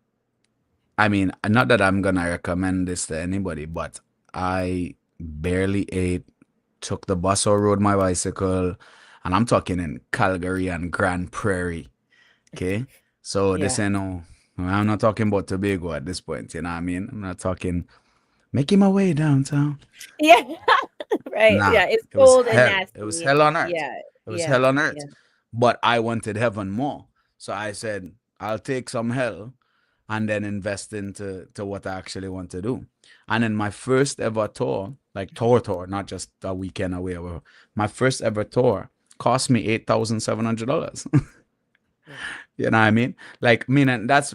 [SPEAKER 3] I mean, not that I'm gonna recommend this to anybody, but I barely ate, took the bus or rode my bicycle, and I'm talking in Calgary and Grand Prairie. Okay. So this
[SPEAKER 2] Yeah.
[SPEAKER 3] ain't no, I'm not talking about Tobago at this point, you know what I mean? I'm not talking making my way downtown.
[SPEAKER 2] Yeah. Right.
[SPEAKER 3] Nah,
[SPEAKER 2] Yeah, it's
[SPEAKER 3] it was
[SPEAKER 2] cold and
[SPEAKER 3] hell. It was
[SPEAKER 2] nasty.
[SPEAKER 3] hell on earth.
[SPEAKER 2] Yeah.
[SPEAKER 3] It was
[SPEAKER 2] Yeah.
[SPEAKER 3] hell on earth.
[SPEAKER 2] Yeah.
[SPEAKER 3] But I wanted heaven more. So I said, I'll take some hell and then invest into what I actually want to do. And in my first ever tour, like tour, not just a weekend away, or my first ever tour cost me $8,700. You know what I mean? Like, and that's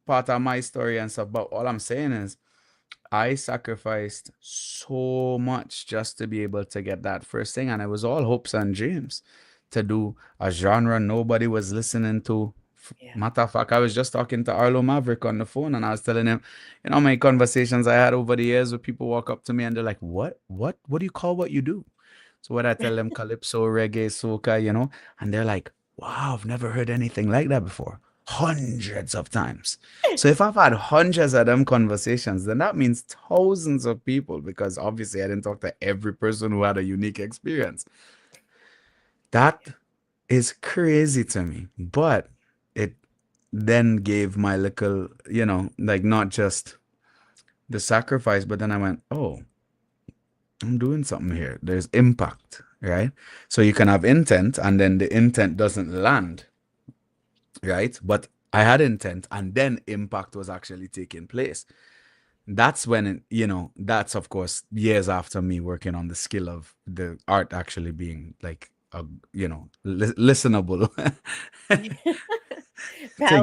[SPEAKER 3] part of my story and stuff. But all I'm saying is, I sacrificed so much just to be able to get that first thing, and it was all hopes and dreams to do a genre nobody was listening to.
[SPEAKER 2] Yeah.
[SPEAKER 3] Matter of fact, I was just talking to Arlo Maverick on the phone, and I was telling him, how many conversations I had over the years where people walk up to me and they're like, "What do you call what you do?" So when I tell them calypso, reggae, soca, and they're like, "Wow, I've never heard anything like that before." Hundreds of times. So if I've had hundreds of them conversations, then that means thousands of people, because obviously I didn't talk to every person who had a unique experience. That is crazy to me. But it then gave my little, like, not just the sacrifice, but then I went, oh, I'm doing something here. There's impact, right? So you can have intent and then the intent doesn't land, right? But I had intent, and then impact was actually taking place. That's when that's of course years after me working on the skill of the art actually being like a listenable thing,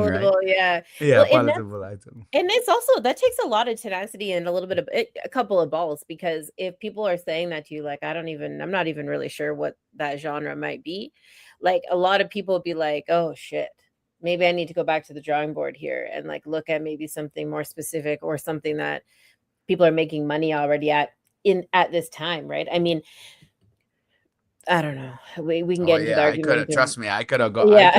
[SPEAKER 3] right?
[SPEAKER 2] Palatable, yeah.
[SPEAKER 3] Yeah,
[SPEAKER 2] Well, and that's
[SPEAKER 3] palatable item.
[SPEAKER 2] and it's also that takes a lot of tenacity and a little bit of a couple of balls, because if people are saying that to you, like, I'm not even really sure what that genre might be. Like, a lot of people would be like, oh shit, maybe I need to go back to the drawing board here and like look at maybe something more specific or something that people are making money already at this time, right? I mean, I don't know. We can
[SPEAKER 3] Oh
[SPEAKER 2] get into the
[SPEAKER 3] yeah, I could have,
[SPEAKER 2] argument and
[SPEAKER 3] trust me, I could have got,
[SPEAKER 2] yeah.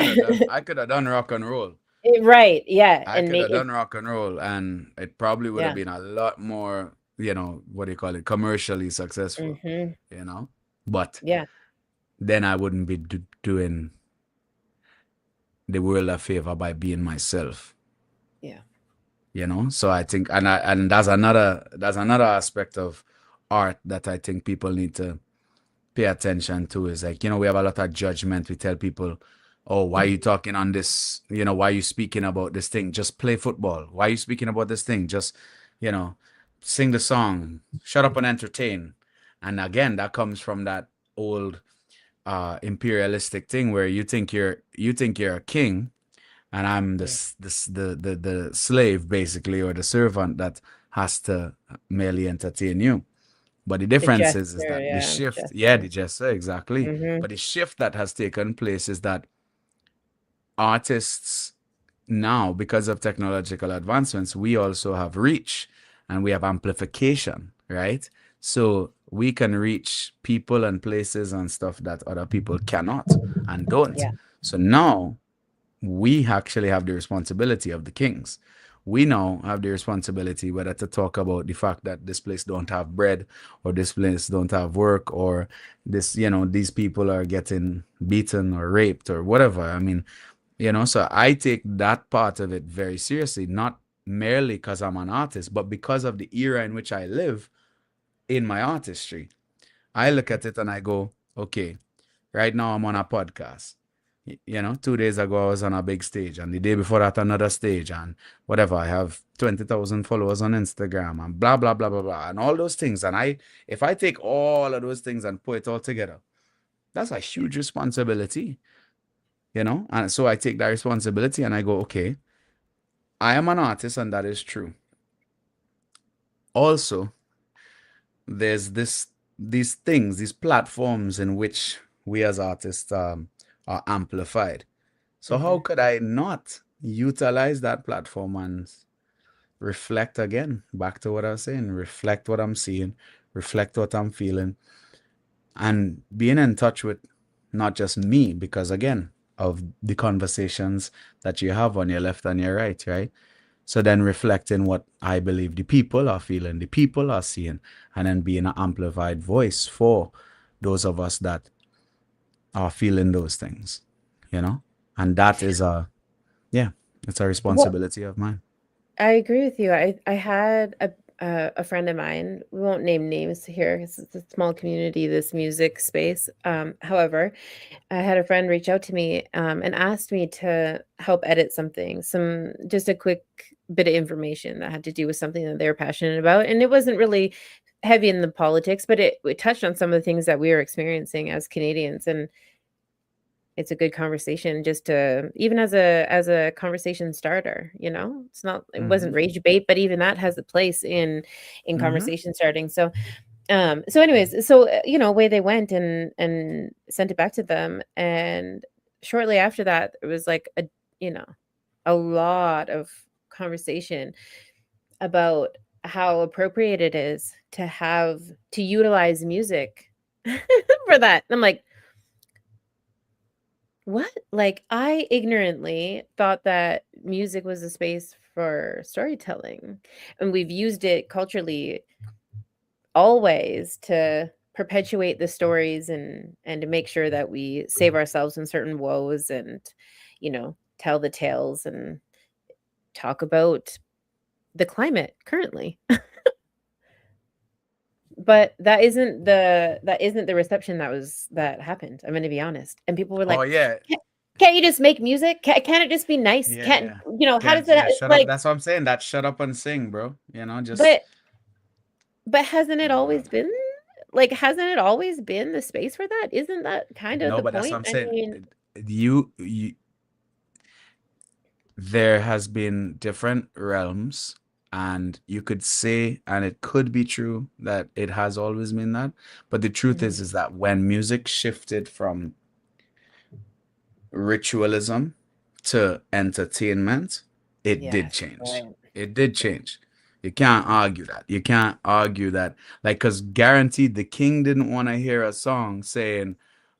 [SPEAKER 3] I could have done rock and roll.
[SPEAKER 2] Right, yeah,
[SPEAKER 3] I
[SPEAKER 2] and
[SPEAKER 3] could
[SPEAKER 2] make
[SPEAKER 3] have
[SPEAKER 2] it
[SPEAKER 3] done rock and roll, and it probably would have
[SPEAKER 2] yeah.
[SPEAKER 3] been a lot more, what do you call it, commercially successful,
[SPEAKER 2] Hmm.
[SPEAKER 3] you know. But
[SPEAKER 2] Yeah,
[SPEAKER 3] then I wouldn't be doing the world a favor by being myself,
[SPEAKER 2] yeah.
[SPEAKER 3] So I think, and that's another aspect of art that I think people need to pay attention to, is like, we have a lot of judgment. We tell people, oh, why are you talking on this, why are you speaking about this thing? Just play football. Why are you speaking about this thing? Just, you know sing the song, shut up and entertain. And again, that comes from that old imperialistic thing where you think you're a king, and I'm
[SPEAKER 2] Yeah.
[SPEAKER 3] the slave, basically, or the servant that has to merely entertain you. But the
[SPEAKER 2] The
[SPEAKER 3] difference is
[SPEAKER 2] gesture,
[SPEAKER 3] that the
[SPEAKER 2] yeah,
[SPEAKER 3] shift, yeah,
[SPEAKER 2] gesture.
[SPEAKER 3] the gesture, exactly.
[SPEAKER 2] Mhm.
[SPEAKER 3] But the shift that has taken place is that artists now, because of technological advancements, we also have reach and we have amplification, right? So we can reach people and places and stuff that other people cannot and don't.
[SPEAKER 2] Yeah.
[SPEAKER 3] So now we actually have the responsibility of the kings. We now have the responsibility whether to talk about the fact that this place don't have bread, or this place don't have work, or these people are getting beaten or raped or whatever. I mean, so I take that part of it very seriously, not merely because I'm an artist, but because of the era in which I live in my artistry. I look at it and I go, okay, right now I'm on a podcast. 2 days ago I was on a big stage, and the day before that another stage, and whatever. I have 20,000 followers on Instagram, and blah blah blah blah blah, and all those things. And if I take all of those things and put it all together, that's a huge responsibility, And so I take that responsibility and I go, okay, I am an artist, and that is true. Also, there's these platforms in which we as artists are amplified. So how
[SPEAKER 2] Mhm.
[SPEAKER 3] could I not utilize that platform and reflect again? Back to what I was saying, reflect what I'm seeing, reflect what I'm feeling, and being in touch with not just me, because again, of the conversations that you have on your left and your right, right? So then reflecting what I believe the people are feeling, the people are seeing, and then being an amplified voice for those of us that are feeling those things, you know? And that is yeah, it's a
[SPEAKER 2] Well,
[SPEAKER 3] responsibility of mine.
[SPEAKER 2] I agree with you. I had a friend of mine. We won't name names here 'cause it's a small community, this music space. However, I had a friend reach out to me and asked me to help edit something, just a quick bit of information that had to do with something that they were passionate about, and it wasn't really heavy in the politics, but it touched on some of the things that we were experiencing as Canadians, and it's a good conversation just to even as a conversation starter, It's not it
[SPEAKER 3] Mm-hmm.
[SPEAKER 2] wasn't rage bait, but even that has a place in
[SPEAKER 3] Mm-hmm.
[SPEAKER 2] conversation starting. So anyways, away they went and sent it back to them, and shortly after that, it was like you know, a lot of conversation about how appropriate it is to utilize music for that. And I'm like, what? Like, I ignorantly thought that music was a space for storytelling, and we've used it culturally always to perpetuate the stories and to make sure that we save ourselves in certain woes and, tell the tales and talk about the climate currently. But that isn't the reception that happened. I'm gonna be honest. And people were
[SPEAKER 3] Oh
[SPEAKER 2] like,
[SPEAKER 3] yeah.
[SPEAKER 2] Can't you just make music? Can't it just be nice? Can't
[SPEAKER 3] Yeah.
[SPEAKER 2] how
[SPEAKER 3] Can't,
[SPEAKER 2] does it
[SPEAKER 3] yeah, shut up.
[SPEAKER 2] like?
[SPEAKER 3] That's what I'm saying. That shut up and sing, bro. You know, just
[SPEAKER 2] But hasn't it always been like? Hasn't it always been the space for that? Isn't that kind of
[SPEAKER 3] no,
[SPEAKER 2] the
[SPEAKER 3] but that's what
[SPEAKER 2] point?
[SPEAKER 3] I'm
[SPEAKER 2] I
[SPEAKER 3] saying.
[SPEAKER 2] mean,
[SPEAKER 3] You there has been different realms, and you could say, and it could be true that it has always been that, but the truth
[SPEAKER 2] mhm,
[SPEAKER 3] is that when music shifted from ritualism to entertainment, it did
[SPEAKER 2] yes,
[SPEAKER 3] change.
[SPEAKER 2] right.
[SPEAKER 3] It did change. You can't argue that. You can't argue that. Like, because guaranteed the king didn't want to hear a song saying,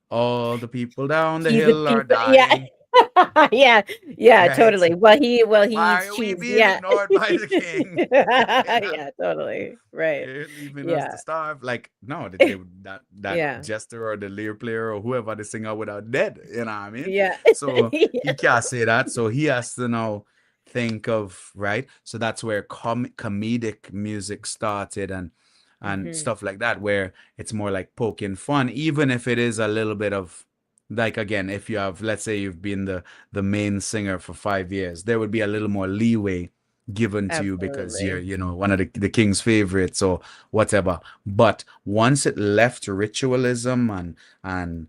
[SPEAKER 3] all the people down the
[SPEAKER 2] He's a
[SPEAKER 3] hill are
[SPEAKER 2] piece of yeah.
[SPEAKER 3] dying,
[SPEAKER 2] Yeah, yeah,
[SPEAKER 3] right?
[SPEAKER 2] totally. He
[SPEAKER 3] Why
[SPEAKER 2] eats
[SPEAKER 3] are we
[SPEAKER 2] cheese.
[SPEAKER 3] being
[SPEAKER 2] Yeah.
[SPEAKER 3] ignored by the king? You know?
[SPEAKER 2] Yeah, totally. Right.
[SPEAKER 3] You're leaving us to
[SPEAKER 2] Yeah.
[SPEAKER 3] starve. Like, no, that
[SPEAKER 2] Yeah.
[SPEAKER 3] jester or the lyre player or whoever the singer would have dead. You know what I mean?
[SPEAKER 2] Yeah.
[SPEAKER 3] So he
[SPEAKER 2] Yeah.
[SPEAKER 3] can't say that. So he has to now think of right. So that's where comedic music started and
[SPEAKER 2] Mhm.
[SPEAKER 3] stuff like that, where it's more like poking fun, even if it is a little bit of like again, if you have, let's say you've been the main singer for 5 years, there would be a little more leeway given to you because you're,
[SPEAKER 2] Absolutely.
[SPEAKER 3] one of the king's favorites or whatever. But once it left ritualism and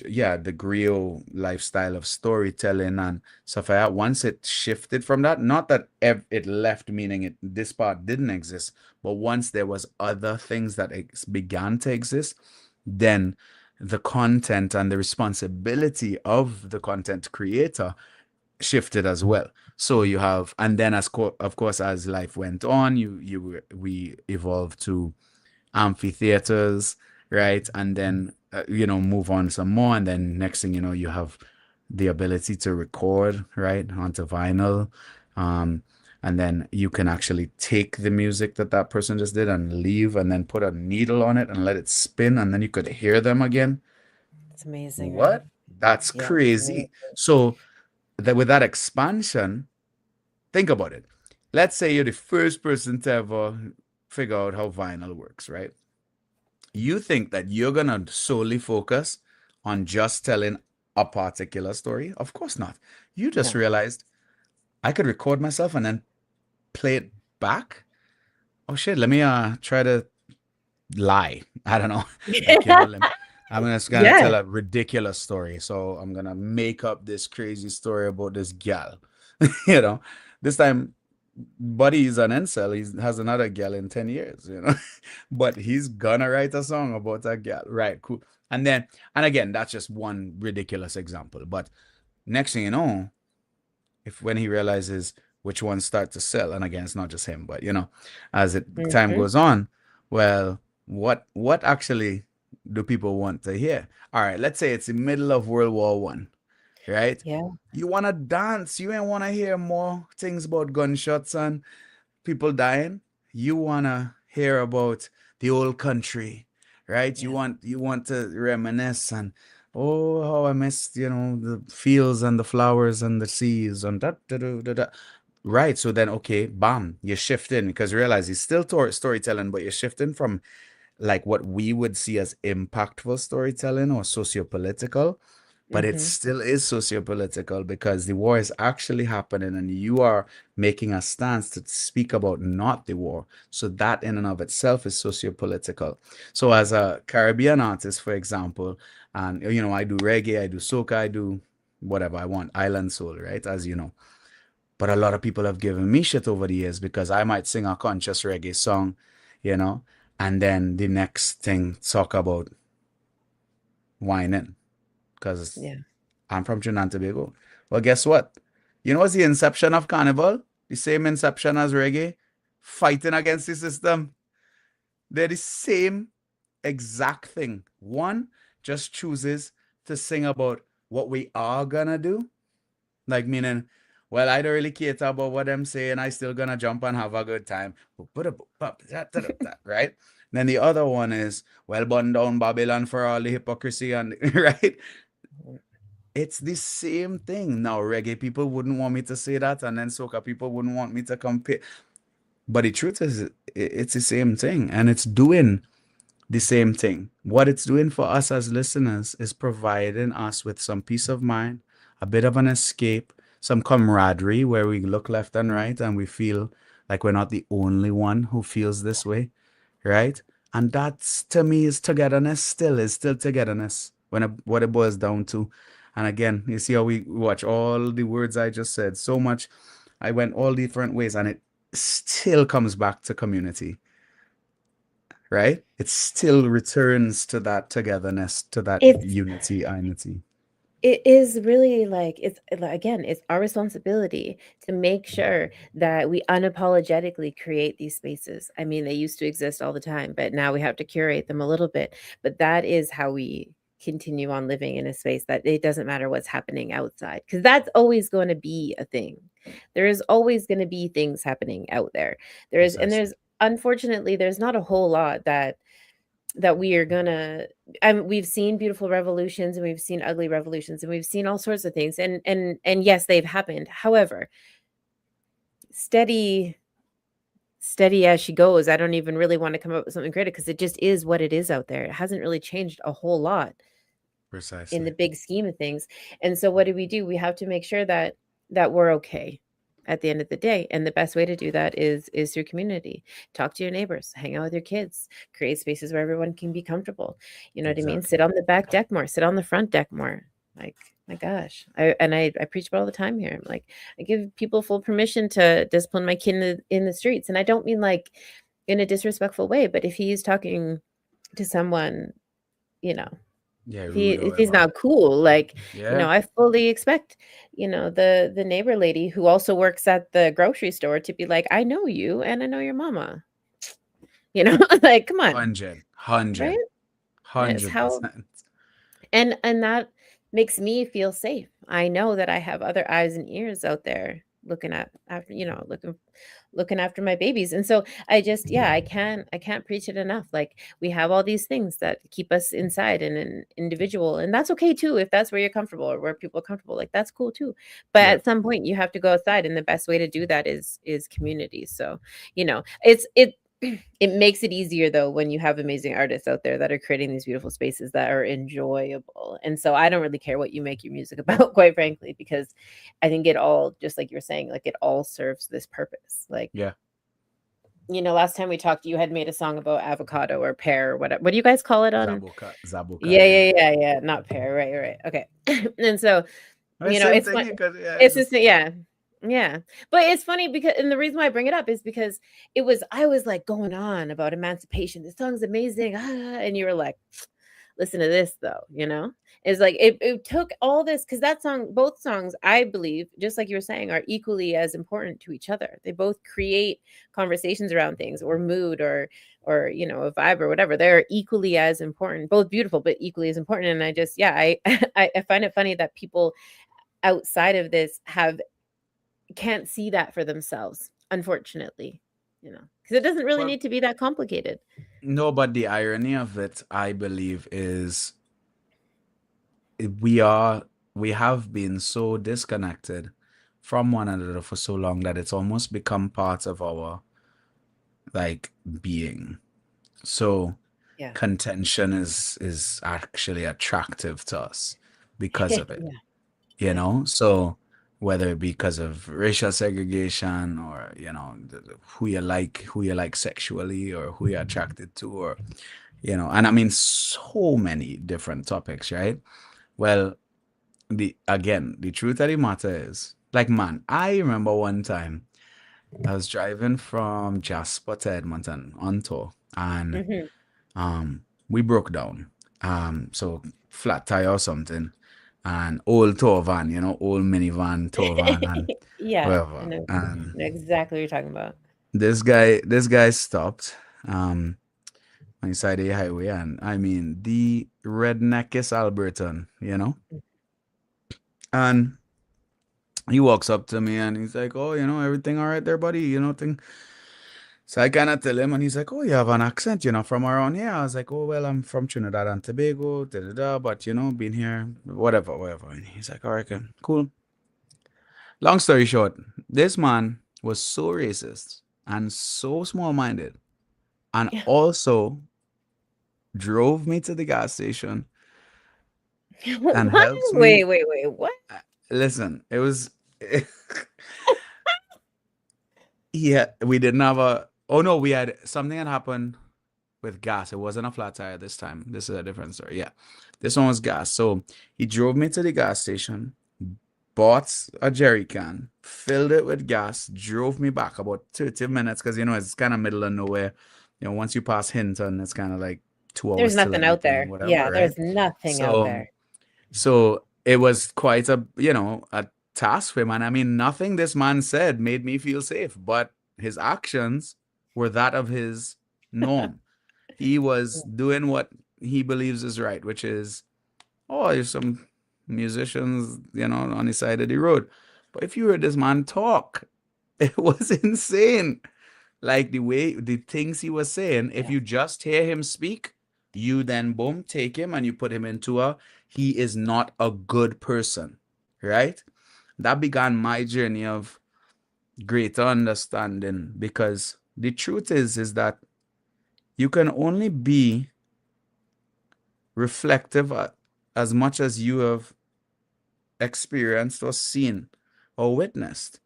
[SPEAKER 3] yeah, the griot lifestyle of storytelling and stuff like that, once it shifted from that, not that it left meaning this part didn't exist, but once there was other things that began to exist, then the content and the responsibility of the content creator shifted as well. So you have, and then of course, as life went on, we evolved to amphitheaters, right? And then move on some more, and then next thing you know, you have the ability to record right onto vinyl, um, and then you can actually take the music that that person just did and leave, and then put a needle on it and let it spin, and then you could hear them again.
[SPEAKER 2] It's amazing, right?
[SPEAKER 3] What? That's
[SPEAKER 2] Yeah.
[SPEAKER 3] crazy. So that with that expansion, think about it. Let's say you're the first person to ever figure out how vinyl works, right? You think that you're gonna solely focus on just telling a particular story? Of course not. You just
[SPEAKER 2] No.
[SPEAKER 3] realized I could record myself and then play it back. Oh shit, let me try to lie. I don't know. Like, I'm just gonna
[SPEAKER 2] Yeah.
[SPEAKER 3] tell a ridiculous story. So I'm gonna make up this crazy story about this gal. This time Buddy is an incel. He has another gal in 10 years, but he's gonna write a song about a gal. Right, cool. And again, that's just one ridiculous example. But next thing you know, if when he realizes which ones start to sell, and again, it's not just him, but as time
[SPEAKER 2] Mhm.
[SPEAKER 3] goes on, well, what actually do people want to hear? All right, let's say it's the middle of World War I, right?
[SPEAKER 2] Yeah.
[SPEAKER 3] You want to dance. You ain't want to hear more things about gunshots and people dying. You want to hear about the old country, right?
[SPEAKER 2] Yeah.
[SPEAKER 3] You want to reminisce and oh, how I missed, the fields and the flowers and the seas and that. Right. So then, okay, bam, you're shifting because realize it's still storytelling, but you're shifting from like what we would see as impactful storytelling or socio-political, but it
[SPEAKER 2] Mhm.
[SPEAKER 3] still is socio-political because the war is actually happening and you are making a stance to speak about not the war. So that in and of itself is socio-political. So as a Caribbean artist, for example, and I do reggae, I do soca, I do whatever I want, island soul, right? As you know. But a lot of people have given me shit over the years because I might sing a conscious reggae song, you know, and then the next thing talk about whining because
[SPEAKER 2] Yeah.
[SPEAKER 3] I'm from Trinidad and Tobago. Well, guess what? You know what's the inception of carnival? The same inception as reggae, fighting against the system. They're the same exact thing. One just chooses to sing about what we are gonna do, like meaning, well, I don't really care about what I'm saying. I still gonna jump and have a good time. Right? Then the other one is, well, burn down Babylon for all the hypocrisy and right. It's the same thing. Now, reggae people wouldn't want me to say that, and then soca people wouldn't want me to compare. But the truth is, it's the same thing, and it's doing the same thing. What it's doing for us as listeners is providing us with some peace of mind, a bit of an escape, some camaraderie where we look left and right and we feel like we're not the only one who feels this way, right? And that's to me is togetherness still, is still togetherness when what it boils down to. And again, you see how we watch all the words I just said, so much. I went all different ways and it still comes back to community, right? It still returns to that togetherness, to that
[SPEAKER 2] It's
[SPEAKER 3] unity, unity.
[SPEAKER 2] it is really like again, it's our responsibility to make sure that we unapologetically create these spaces. I mean, they used to exist all the time, but now we have to curate them a little bit. But that is how we continue on living in a space that it doesn't matter what's happening outside, because that's always going to be a thing. There is always going to be things happening out there. There's
[SPEAKER 3] Precisely.
[SPEAKER 2] unfortunately there's not a whole lot that we are gonna we've seen beautiful revolutions and we've seen ugly revolutions and we've seen all sorts of things, and yes, they've happened. However, steady steady as she goes. I don't even really want to come up with something greater because it just is what it is out there. It hasn't really changed a whole lot in the
[SPEAKER 3] Precisely.
[SPEAKER 2] big scheme of things. And so what do? We have to make sure that we're okay at the end of the day. And the best way to do that is through community. Talk to your neighbors, hang out with your kids, create spaces where everyone can be comfortable. You know what I mean? Sit
[SPEAKER 3] Exactly.
[SPEAKER 2] on the back deck more, sit on the front deck more. Like, my gosh. I preach about all the time here. I'm like, I give people full permission to discipline my kid in the streets. And I don't mean like in a disrespectful way, but if he's talking to someone, you know,
[SPEAKER 3] Yeah,
[SPEAKER 2] if
[SPEAKER 3] rude or
[SPEAKER 2] he's
[SPEAKER 3] whatever.
[SPEAKER 2] not cool, like,
[SPEAKER 3] Yeah.
[SPEAKER 2] I fully expect, the neighbor lady who also works at the grocery store to be like, I know you and I know your mama. Like, come on,
[SPEAKER 3] 100,
[SPEAKER 2] right?
[SPEAKER 3] 100,
[SPEAKER 2] It's how
[SPEAKER 3] 100%.
[SPEAKER 2] and that makes me feel safe. I know that I have other eyes and ears out there looking at after, looking after my babies. And so I just, yeah, I can't preach it enough. Like, we have all these things that keep us inside and an individual, and that's okay too if that's where you're comfortable or where people are comfortable. Like, that's cool too. But
[SPEAKER 3] Yeah.
[SPEAKER 2] at some point you have to go outside, and the best way to do that is community. So, it makes it easier though when you have amazing artists out there that are creating these beautiful spaces that are enjoyable. And so I don't really care what you make your music about, quite frankly, because I think it all, just like you're saying, like, it all serves this purpose. Like,
[SPEAKER 3] Yeah.
[SPEAKER 2] last time we talked, you had made a song about avocado or pear or whatever. What do you guys call it on?
[SPEAKER 3] Zabuka. Zabuka.
[SPEAKER 2] Yeah,
[SPEAKER 3] Yeah.
[SPEAKER 2] yeah, yeah, yeah. Not pear. Right, right. Okay. And so,
[SPEAKER 3] Well, same
[SPEAKER 2] it's
[SPEAKER 3] thing.
[SPEAKER 2] fun.
[SPEAKER 3] Because, yeah,
[SPEAKER 2] It's
[SPEAKER 3] it's
[SPEAKER 2] just,
[SPEAKER 3] just,
[SPEAKER 2] yeah. Yeah. But it's funny because, and the reason why I bring it up is because I was like going on about emancipation. This song's amazing. And you were like, listen to this though, it's like it took all this, because that song, both songs, I believe, just like you were saying, are equally as important to each other. They both create conversations around things or mood or a vibe or whatever. They're equally as important, both beautiful but equally as important. And I just, yeah, I I find it funny that people outside of this can't see that for themselves, unfortunately, because it doesn't really
[SPEAKER 3] well,
[SPEAKER 2] need to be that complicated.
[SPEAKER 3] no, but the irony of it, I believe, is we have been so disconnected from one another for so long that it's almost become part of our like being. So
[SPEAKER 2] Yeah.
[SPEAKER 3] contention is actually attractive to us because of it,
[SPEAKER 2] Yeah.
[SPEAKER 3] you
[SPEAKER 2] Yeah.
[SPEAKER 3] know? So whether it be because of racial segregation or, who you like sexually or who you're attracted to or, and I mean so many different topics, right? Well, the truth of the matter is, like, man, I remember one time I was driving from Jasper to Edmonton on tour, and
[SPEAKER 2] Mhm.
[SPEAKER 3] we broke down. So flat tire or something, and old tour van, old minivan tour van, and
[SPEAKER 2] Yeah,
[SPEAKER 3] whatever. And
[SPEAKER 2] I know exactly what you're talking about.
[SPEAKER 3] this guy stopped on the side of the highway, and I mean the redneckest Albertan, and he walks up to me and he's like, "Oh, everything all right there, buddy? Thing." So I kind of tell him, and he's like, "Oh, you have an accent, from around here." I was like, "Oh, well, I'm from Trinidad and Tobago, da da da, but been here, whatever, whatever." And he's like, "All right, okay, cool." Long story short, this man was so racist and so small-minded, and
[SPEAKER 2] Yeah.
[SPEAKER 3] also drove me to the gas station and
[SPEAKER 2] What?
[SPEAKER 3] helped me.
[SPEAKER 2] Wait, what?
[SPEAKER 3] Listen, it was yeah, we didn't have a oh no, we had something had happened with gas. It wasn't a flat tire this time. This is a different story. Yeah. This one was gas. So he drove me to the gas station, bought a jerry can, filled it with gas, drove me back about 30 minutes because it's kind of middle of nowhere. Once you pass Hinton, it's kind of like 2 hours
[SPEAKER 2] There's
[SPEAKER 3] till
[SPEAKER 2] nothing out
[SPEAKER 3] everything,
[SPEAKER 2] there.
[SPEAKER 3] whatever,
[SPEAKER 2] Yeah,
[SPEAKER 3] right?
[SPEAKER 2] there's nothing out
[SPEAKER 3] So
[SPEAKER 2] there.
[SPEAKER 3] so it was quite a task for him. And I mean, nothing this man said made me feel safe, but his actions were that of his norm. He was doing what he believes is right, which is, oh, there's some musicians, on the side of the road. But if you heard this man talk, it was insane. Like the things he was saying, if you just hear him speak, you then boom, take him and you put him into he is not a good person, right? That began my journey of greater understanding, because the truth is that you can only be reflective as much as you have experienced or seen or witnessed.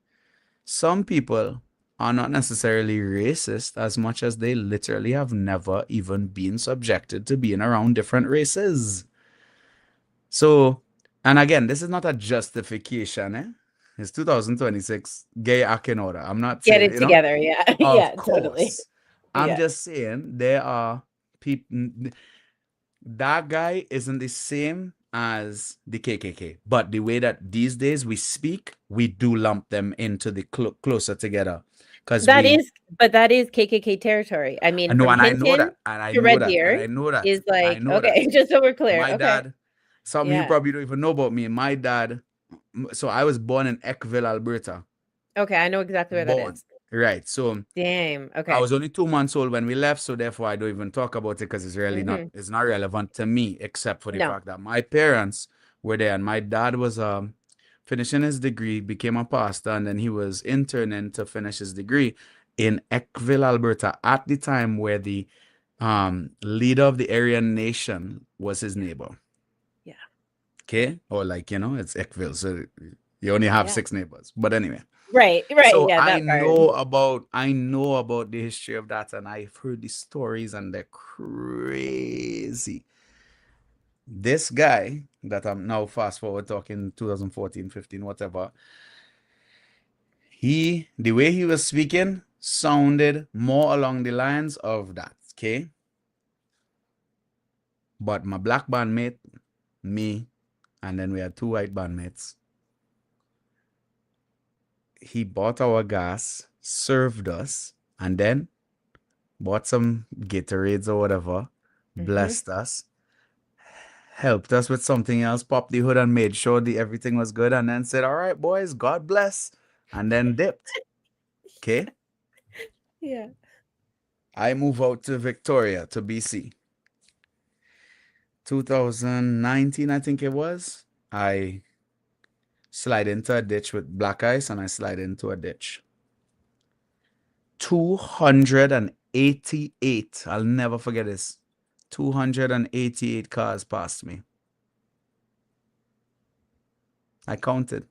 [SPEAKER 3] Some people are not necessarily racist as much as they literally have never even been subjected to being around different races. So, and again, this is not a justification, eh? It's 2026, gay act in order. I'm not
[SPEAKER 2] Get
[SPEAKER 3] saying,
[SPEAKER 2] it together. Yeah.
[SPEAKER 3] of
[SPEAKER 2] Yeah, totally.
[SPEAKER 3] course. I'm
[SPEAKER 2] Yeah.
[SPEAKER 3] just saying there are people. That guy isn't the same as the KKK, but the way that these days we speak, we do lump them into the closer together, because
[SPEAKER 2] That is KKK territory. I mean,
[SPEAKER 3] I know,
[SPEAKER 2] from
[SPEAKER 3] and I know
[SPEAKER 2] Hinton
[SPEAKER 3] that, and I
[SPEAKER 2] to
[SPEAKER 3] know
[SPEAKER 2] Red
[SPEAKER 3] that, and
[SPEAKER 2] Deer
[SPEAKER 3] I know that,
[SPEAKER 2] is
[SPEAKER 3] I
[SPEAKER 2] like,
[SPEAKER 3] know that.
[SPEAKER 2] okay, just so we're clear.
[SPEAKER 3] My
[SPEAKER 2] Okay.
[SPEAKER 3] dad, something you
[SPEAKER 2] Yeah.
[SPEAKER 3] probably don't even know about me. My dad, so I was born in Eckville, Alberta.
[SPEAKER 2] Okay, I know exactly where that
[SPEAKER 3] Born,
[SPEAKER 2] is.
[SPEAKER 3] right? So
[SPEAKER 2] Damn.
[SPEAKER 3] I
[SPEAKER 2] Okay.
[SPEAKER 3] was only 2 months old when we left, so therefore I don't even talk about it because it's really not,
[SPEAKER 2] Mhm.
[SPEAKER 3] it's not relevant to me, except for the
[SPEAKER 2] No.
[SPEAKER 3] fact that my parents were there, and my dad was finishing his degree, became a pastor, and then he was interning to finish his degree in Eckville, Alberta, at the time where the leader of the Aryan nation was his neighbor.
[SPEAKER 2] Yeah.
[SPEAKER 3] Okay, or it's Eckville, so you only have
[SPEAKER 2] Yeah.
[SPEAKER 3] 6 neighbors. But anyway.
[SPEAKER 2] Right.
[SPEAKER 3] So
[SPEAKER 2] Yeah,
[SPEAKER 3] I
[SPEAKER 2] that part.
[SPEAKER 3] know about the history of that, and I've heard the stories, and they're crazy. This guy that I'm now fast forward talking 2014, 15, whatever, the way he was speaking sounded more along the lines of that, okay? But my black bandmate, me, and then we had 2 white bandmates. He bought our gas, served us, and then bought some Gatorades or whatever, blessed us, helped us with something else, popped the hood and made sure everything was good, and then said, "All right, boys, God bless," and then dipped. Okay?
[SPEAKER 2] Yeah.
[SPEAKER 3] I move out to Victoria, to BC. 2019, I think it was. I slide into a ditch with black ice, and I slide into a ditch. 288. I'll never forget this. 288 cars passed me. I counted.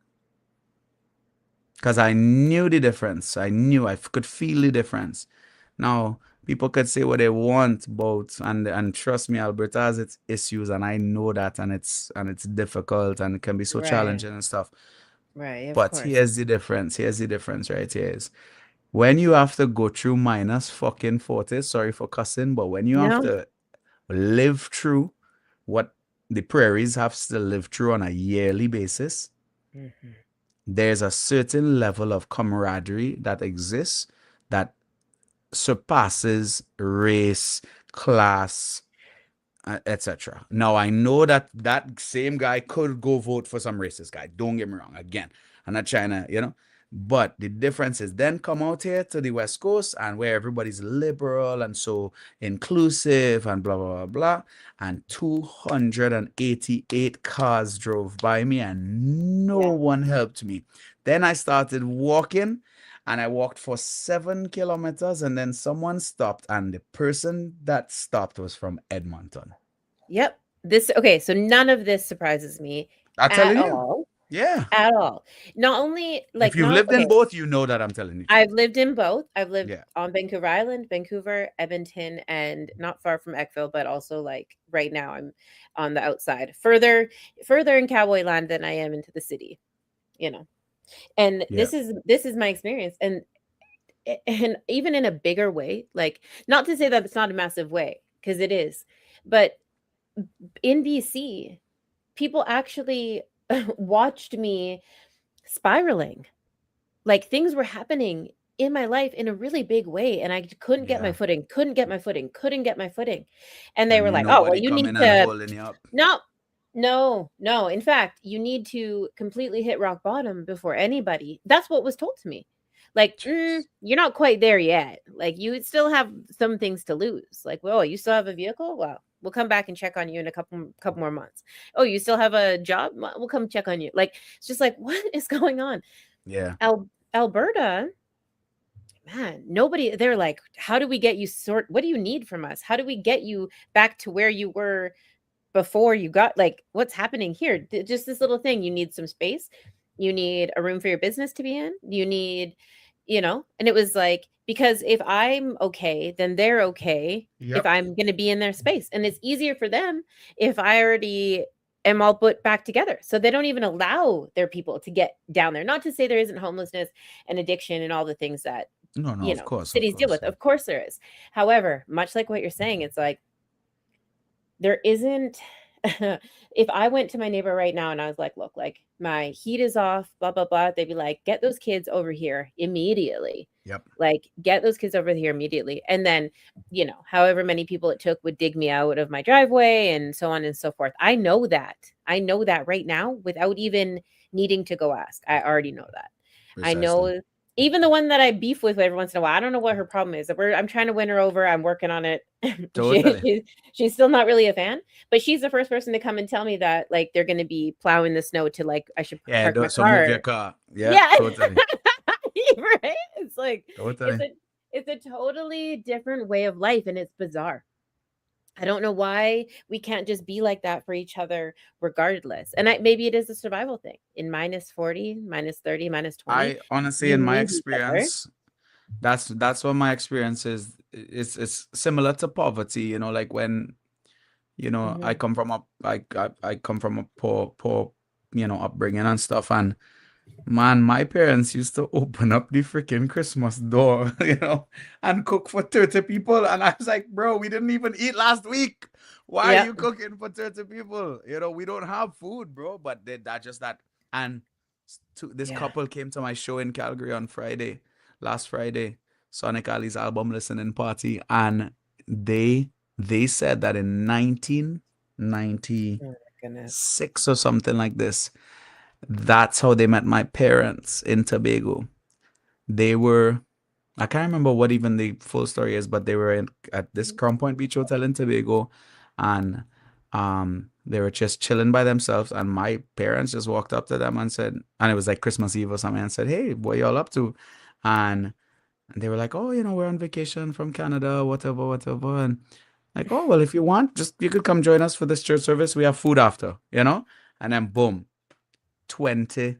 [SPEAKER 3] Because I knew the difference. I could feel the difference. Now, people could say what they want about, and trust me, Alberta has its issues, and I know that, and it's difficult, and it can be so
[SPEAKER 2] Right.
[SPEAKER 3] challenging and stuff.
[SPEAKER 2] Right. Of
[SPEAKER 3] But
[SPEAKER 2] course.
[SPEAKER 3] here's the difference. Here's the difference right here is when you have to go through minus fucking 40, sorry for cussing, but when you have
[SPEAKER 2] No.
[SPEAKER 3] to live through what the prairies have to live through on a yearly basis, there's a certain level of camaraderie that exists that surpasses race, class, etc. Now, I know that same guy could go vote for some racist guy. Don't get me wrong. Again, I'm not trying to, but the difference is then come out here to the West Coast and where everybody's liberal and so inclusive and blah, blah, blah, blah. And 288 cars drove by me and no one helped me. Then I started walking and I walked for 7 kilometers, and then someone stopped, and the person that stopped was from Edmonton.
[SPEAKER 2] Yep. So none of this surprises me
[SPEAKER 3] I'm
[SPEAKER 2] at
[SPEAKER 3] telling you.
[SPEAKER 2] all.
[SPEAKER 3] Yeah.
[SPEAKER 2] At all. Not only
[SPEAKER 3] If you've lived in both, you know that I'm telling you.
[SPEAKER 2] I've lived in both. I've lived
[SPEAKER 3] Yeah.
[SPEAKER 2] on Vancouver Island, Vancouver, Edmonton, and not far from Eckville, but also like right now I'm on the outside, further in cowboy land than I am into the city, you know. And
[SPEAKER 3] Yeah.
[SPEAKER 2] this is my experience, and even in a bigger way, like, not to say that it's not a massive way, because it is, but in BC, people actually watched me spiraling. Like, things were happening in my life in a really big way, and I couldn't get my
[SPEAKER 3] Yeah.
[SPEAKER 2] footing, couldn't get my footing, couldn't get my footing. And they
[SPEAKER 3] And
[SPEAKER 2] were
[SPEAKER 3] you
[SPEAKER 2] like, "Oh, well,
[SPEAKER 3] nobody
[SPEAKER 2] you need
[SPEAKER 3] coming and
[SPEAKER 2] to."
[SPEAKER 3] holding you up.
[SPEAKER 2] No. In fact, you need to completely hit rock bottom before anybody. That's what was told to me. Like,
[SPEAKER 3] Jeez.
[SPEAKER 2] you're not quite there yet. Like, you still have some things to lose. Like, well, you still have a vehicle? Well, we'll come back and check on you in a couple more months. Oh, you still have a job? Well, we'll come check on you. Like, it's just like, what is going on?
[SPEAKER 3] Yeah.
[SPEAKER 2] Alberta, man, nobody, they're like, how do we get you what do you need from us? How do we get you back to where you were before you got, like, what's happening here? Just this little thing. You need some space. You need a room for your business to be in. You need, and it was like, because if I'm okay, then they're okay.
[SPEAKER 3] Yep.
[SPEAKER 2] If I'm going to be in their space, and it's easier for them if I already am all put back together. So they don't even allow their people to get down there. Not to say there isn't homelessness and addiction and all the things that,
[SPEAKER 3] No, of course.
[SPEAKER 2] cities deal with. Of course there is. However, much like what you're saying, it's like, there isn't if I went to my neighbor right now and I was like, look, like, my heat is off, blah, blah, blah, they'd be like, get those kids over here immediately.
[SPEAKER 3] Yep.
[SPEAKER 2] Like, get those kids over here immediately. And then, however many people it took would dig me out of my driveway and so on and so forth. I know that right now without even needing to go ask. I already know that.
[SPEAKER 3] Precisely.
[SPEAKER 2] I know. Even the one that I beef with every once in a while, I don't know what her problem is. I'm trying to win her over. I'm working on it.
[SPEAKER 3] Totally.
[SPEAKER 2] She's still not really a fan, but she's the first person to come and tell me that, like, they're going to be plowing the snow to, like, I should park my car.
[SPEAKER 3] Move your car. Yeah. Totally.
[SPEAKER 2] Right? It's like,
[SPEAKER 3] Totally.
[SPEAKER 2] it's a totally different way of life, and it's bizarre. I don't know why we can't just be like that for each other regardless. And maybe it is a survival thing. In -40, -30, -20.
[SPEAKER 3] I honestly, in my experience, that's what my experience is. It's similar to poverty, like when, I come from a poor, upbringing and stuff. And man, my parents used to open up the freaking Christmas door, and cook for 30 people. And I was like, bro, we didn't even eat last week. Why are you cooking for 30 people? We don't have food, bro. But that. And this couple came to my show in Calgary on last Friday, Sonic Ali's album listening party. And they said that in 1996 or something like this, that's how they met my parents in Tobago. They were, I can't remember what even the full story is, but they were at this Crown Point Beach Hotel in Tobago, and they were just chilling by themselves. And my parents just walked up to them and said, and it was like Christmas Eve or something, and said, hey, what y'all up to? And they were like, oh, we're on vacation from Canada, whatever. And like, oh, well, if you want, you could come join us for this church service. We have food after, and then boom. 30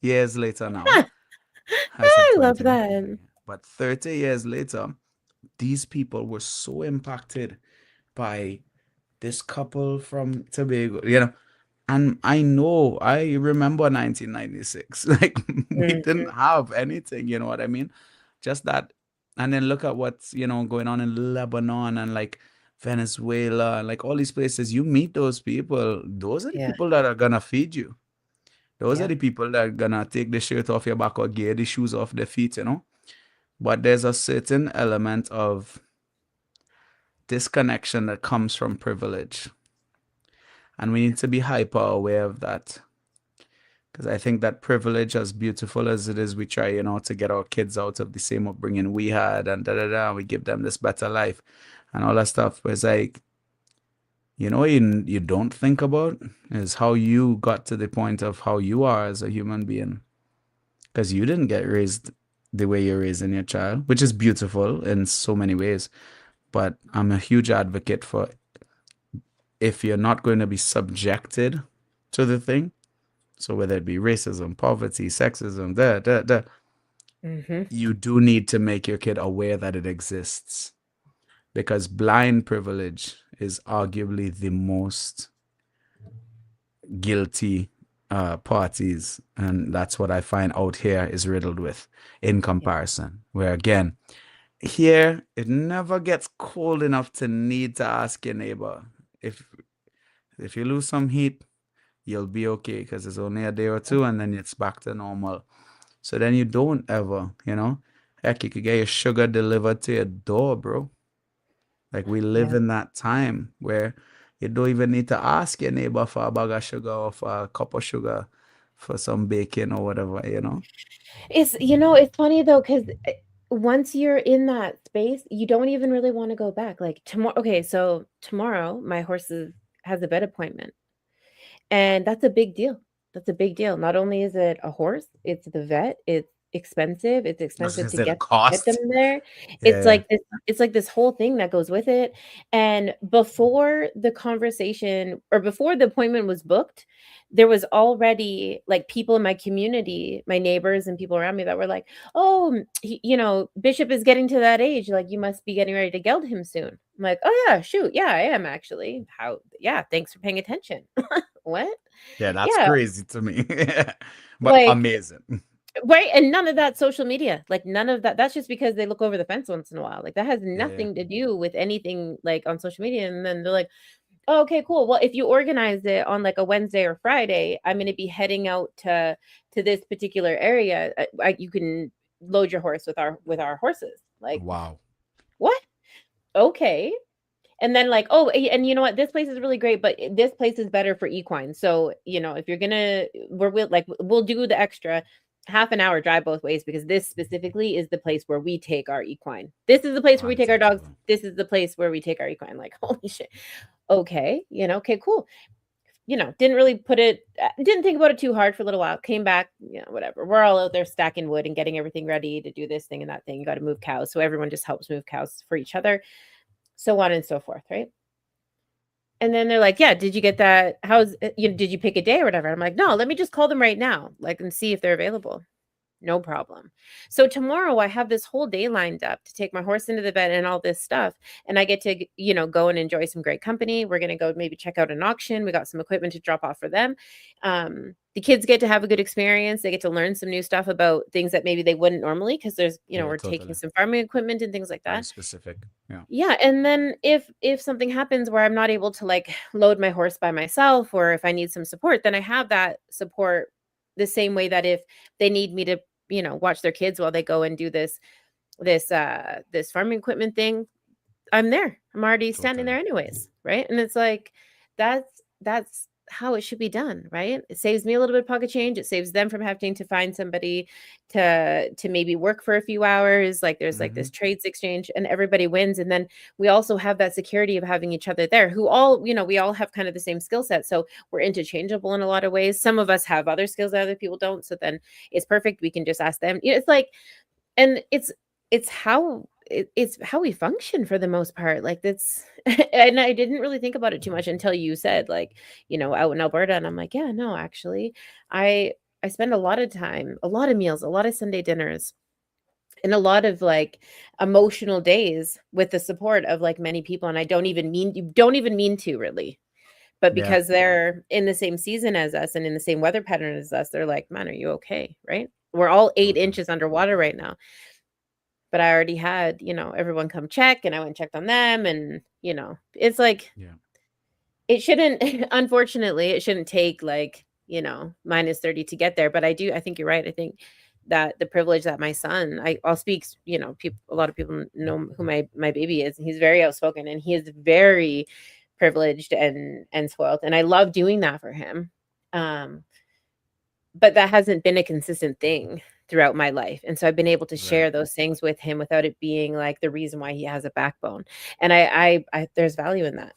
[SPEAKER 3] years later now.
[SPEAKER 2] I love that.
[SPEAKER 3] But 30 years later, these people were so impacted by this couple from Tobago, and I remember 1996. Like, we didn't have anything, you know what I mean? Just that. And then look at what's, going on in Lebanon and like Venezuela, and like all these places. You meet those people. Those are the people that are gonna feed you. Those are the people that are gonna take the shirt off your back or get the shoes off their feet, But there's a certain element of disconnection that comes from privilege. And we need to be hyper aware of that. Because I think that privilege, as beautiful as it is, we try, to get our kids out of the same upbringing we had, and we give them this better life and all that stuff. But it's like, you don't think about is how you got to the point of how you are as a human being. Because you didn't get raised the way you're raising your child, which is beautiful in so many ways. But I'm a huge advocate for, if you're not going to be subjected to the thing, so whether it be racism, poverty, sexism, you do need to make your kid aware that it exists, because blind privilege is arguably the most guilty parties, and that's what I find out here is riddled with in comparison. Where again, here it never gets cold enough to need to ask your neighbor. If you lose some heat, you'll be okay, because it's only a day or two and then it's back to normal. So then you don't ever, heck, you could get your sugar delivered to your door, bro. Like, we live in that time where you don't even need to ask your neighbor for a bag of sugar or for a cup of sugar for some bacon or whatever,
[SPEAKER 2] It's it's funny though, because once you're in that space, you don't even really want to go back. Like tomorrow, okay, so tomorrow my horse has a vet appointment, and that's a big deal. That's a big deal. Not only is it a horse, it's the vet. It's expensive. It's
[SPEAKER 3] I was
[SPEAKER 2] expensive
[SPEAKER 3] gonna
[SPEAKER 2] to
[SPEAKER 3] say the
[SPEAKER 2] get them
[SPEAKER 3] cost.
[SPEAKER 2] there. It's
[SPEAKER 3] Yeah.
[SPEAKER 2] like this whole thing that goes with it. And before the conversation or before the appointment was booked, there was already like people in my community, my neighbors and people around me that were like, "Oh, Bishop is getting to that age. Like you must be getting ready to geld him soon." I'm like, "Oh yeah, shoot, yeah, I am actually. How? Yeah, thanks for paying attention." What?
[SPEAKER 3] Yeah, that's
[SPEAKER 2] Yeah,
[SPEAKER 3] crazy to me. But
[SPEAKER 2] like
[SPEAKER 3] amazing.
[SPEAKER 2] right, and none of that social media, like none of that. That's just because they look over the fence once in a while. Like that has
[SPEAKER 3] Yeah.
[SPEAKER 2] nothing to do with anything like on social media. And then they're like, oh, okay, cool. Well, if you organize it on like a Wednesday or Friday, I'm going to be heading out to this particular area. You can load your horse with our horses. Like
[SPEAKER 3] Wow.
[SPEAKER 2] what? Okay. And then like, oh, and you know what? This place is really great, but this place is better for equine. So, if you're gonna, we'll do the extra half an hour drive both ways because this specifically is the place where we take our equine. This is the place where we take our dogs.
[SPEAKER 3] Unbelievable.
[SPEAKER 2] This is the place where we take our equine. Like, holy shit. Okay, okay, cool. Didn't really didn't think about it too hard for a little while. Came back, whatever. We're all out there stacking wood and getting everything ready to do this thing and that thing. You got to move cows. So everyone just helps move cows for each other, so on and so forth, right? And then they're like, "Yeah, did you get that? Did you pick a day or whatever?" I'm like, "No, let me just call them right now, like, and see if they're available." No problem. So tomorrow I have this whole day lined up to take my horse into the vet and all this stuff. And I get to, go and enjoy some great company. We're going to go maybe check out an auction. We got some equipment to drop off for them. The kids get to have a good experience. They get to learn some new stuff about things that maybe they wouldn't normally because there's,
[SPEAKER 3] Yeah,
[SPEAKER 2] we're taking
[SPEAKER 3] totally.
[SPEAKER 2] some farming equipment and things like
[SPEAKER 3] Very
[SPEAKER 2] that.
[SPEAKER 3] specific. Yeah.
[SPEAKER 2] Yeah, and then if something happens where I'm not able to like load my horse by myself or if I need some support, then I have that support the same way that if they need me to, watch their kids while they go and do this farming equipment thing, I'm there. I'm already standing there
[SPEAKER 3] Totally.
[SPEAKER 2] anyways, right? And it's like that's how it should be done, right? It saves me a little bit of pocket change. It saves them from having to find somebody to maybe work for a few hours. Like there's like
[SPEAKER 3] Mm-hmm.
[SPEAKER 2] this trades exchange and everybody wins. And then we also have that security of having each other there who all, we all have kind of the same skill set. So we're interchangeable in a lot of ways. Some of us have other skills that other people don't. So then it's perfect. We can just ask them. It's like, and it's how it's how we function for the most part. Like that's and I didn't really think about it too much until you said like, out in Alberta. And I'm like, yeah, no, actually, I I spend a lot of time, a lot of meals, a lot of Sunday dinners, and a lot of like emotional days with the support of like many people. And I don't even mean to really. But
[SPEAKER 3] Yeah.
[SPEAKER 2] because they're in the same season as us and in the same weather pattern as us, they're like, man, are you okay? Right? We're all 8
[SPEAKER 3] Totally.
[SPEAKER 2] inches underwater right now. But I already had, everyone come check and I went and checked on them. And, it's like,
[SPEAKER 3] Yeah.
[SPEAKER 2] it shouldn't, unfortunately, it shouldn't take like, -30 to get there. But I think you're right. I think that the privilege that my son, I'll speak, a lot of people know who my baby is. And he's very outspoken and he is very privileged and spoiled. And I love doing that for him. Um, but that hasn't been a consistent thing throughout my life. And so I've been able to
[SPEAKER 3] Right.
[SPEAKER 2] share those things with him without it being like the reason why he has a backbone. And I there's value in that.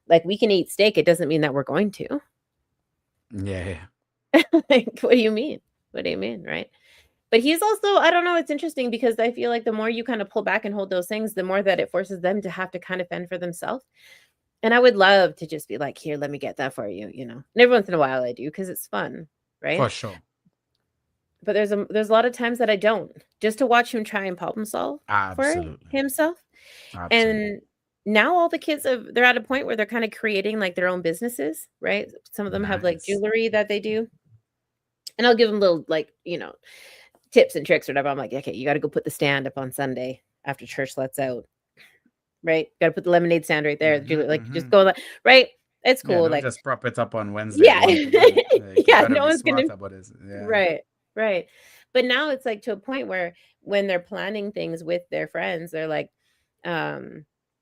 [SPEAKER 2] Like we can eat steak, it doesn't mean that we're going to.
[SPEAKER 3] Yeah.
[SPEAKER 2] Like, what do you mean? What do you mean, right? But he's also, I don't know, it's interesting because I feel like the more you kind of pull back and hold those things, the more that it forces them to have to kind of fend for themselves. And I would love to just be like, here, let me get that for you, you know. And every once in a while I do because it's fun, right?
[SPEAKER 3] For sure.
[SPEAKER 2] But there's a lot of times that I don't, just to watch him try and problem solve for
[SPEAKER 3] Absolutely.
[SPEAKER 2] himself.
[SPEAKER 3] Absolutely.
[SPEAKER 2] And now all the kids they're at a point where they're kind of creating like their own businesses, right? Some of them have like
[SPEAKER 3] Nice.
[SPEAKER 2] jewelry that they do. And I'll give them little like, you know, tips and tricks or whatever. I'm like, okay, you got to go put the stand up on Sunday after church lets out, right? Got to put the lemonade stand right there. Like just go, right? It's
[SPEAKER 3] Yeah,
[SPEAKER 2] cool.
[SPEAKER 3] don't
[SPEAKER 2] Like,
[SPEAKER 3] just prop it up on Wednesday
[SPEAKER 2] yeah,
[SPEAKER 3] at 1 p.m. Like, you
[SPEAKER 2] yeah.
[SPEAKER 3] gotta
[SPEAKER 2] No
[SPEAKER 3] be
[SPEAKER 2] one's gonna,
[SPEAKER 3] smart about it. Yeah.
[SPEAKER 2] right. But now it's like to a point where when they're planning things with their friends, they're like,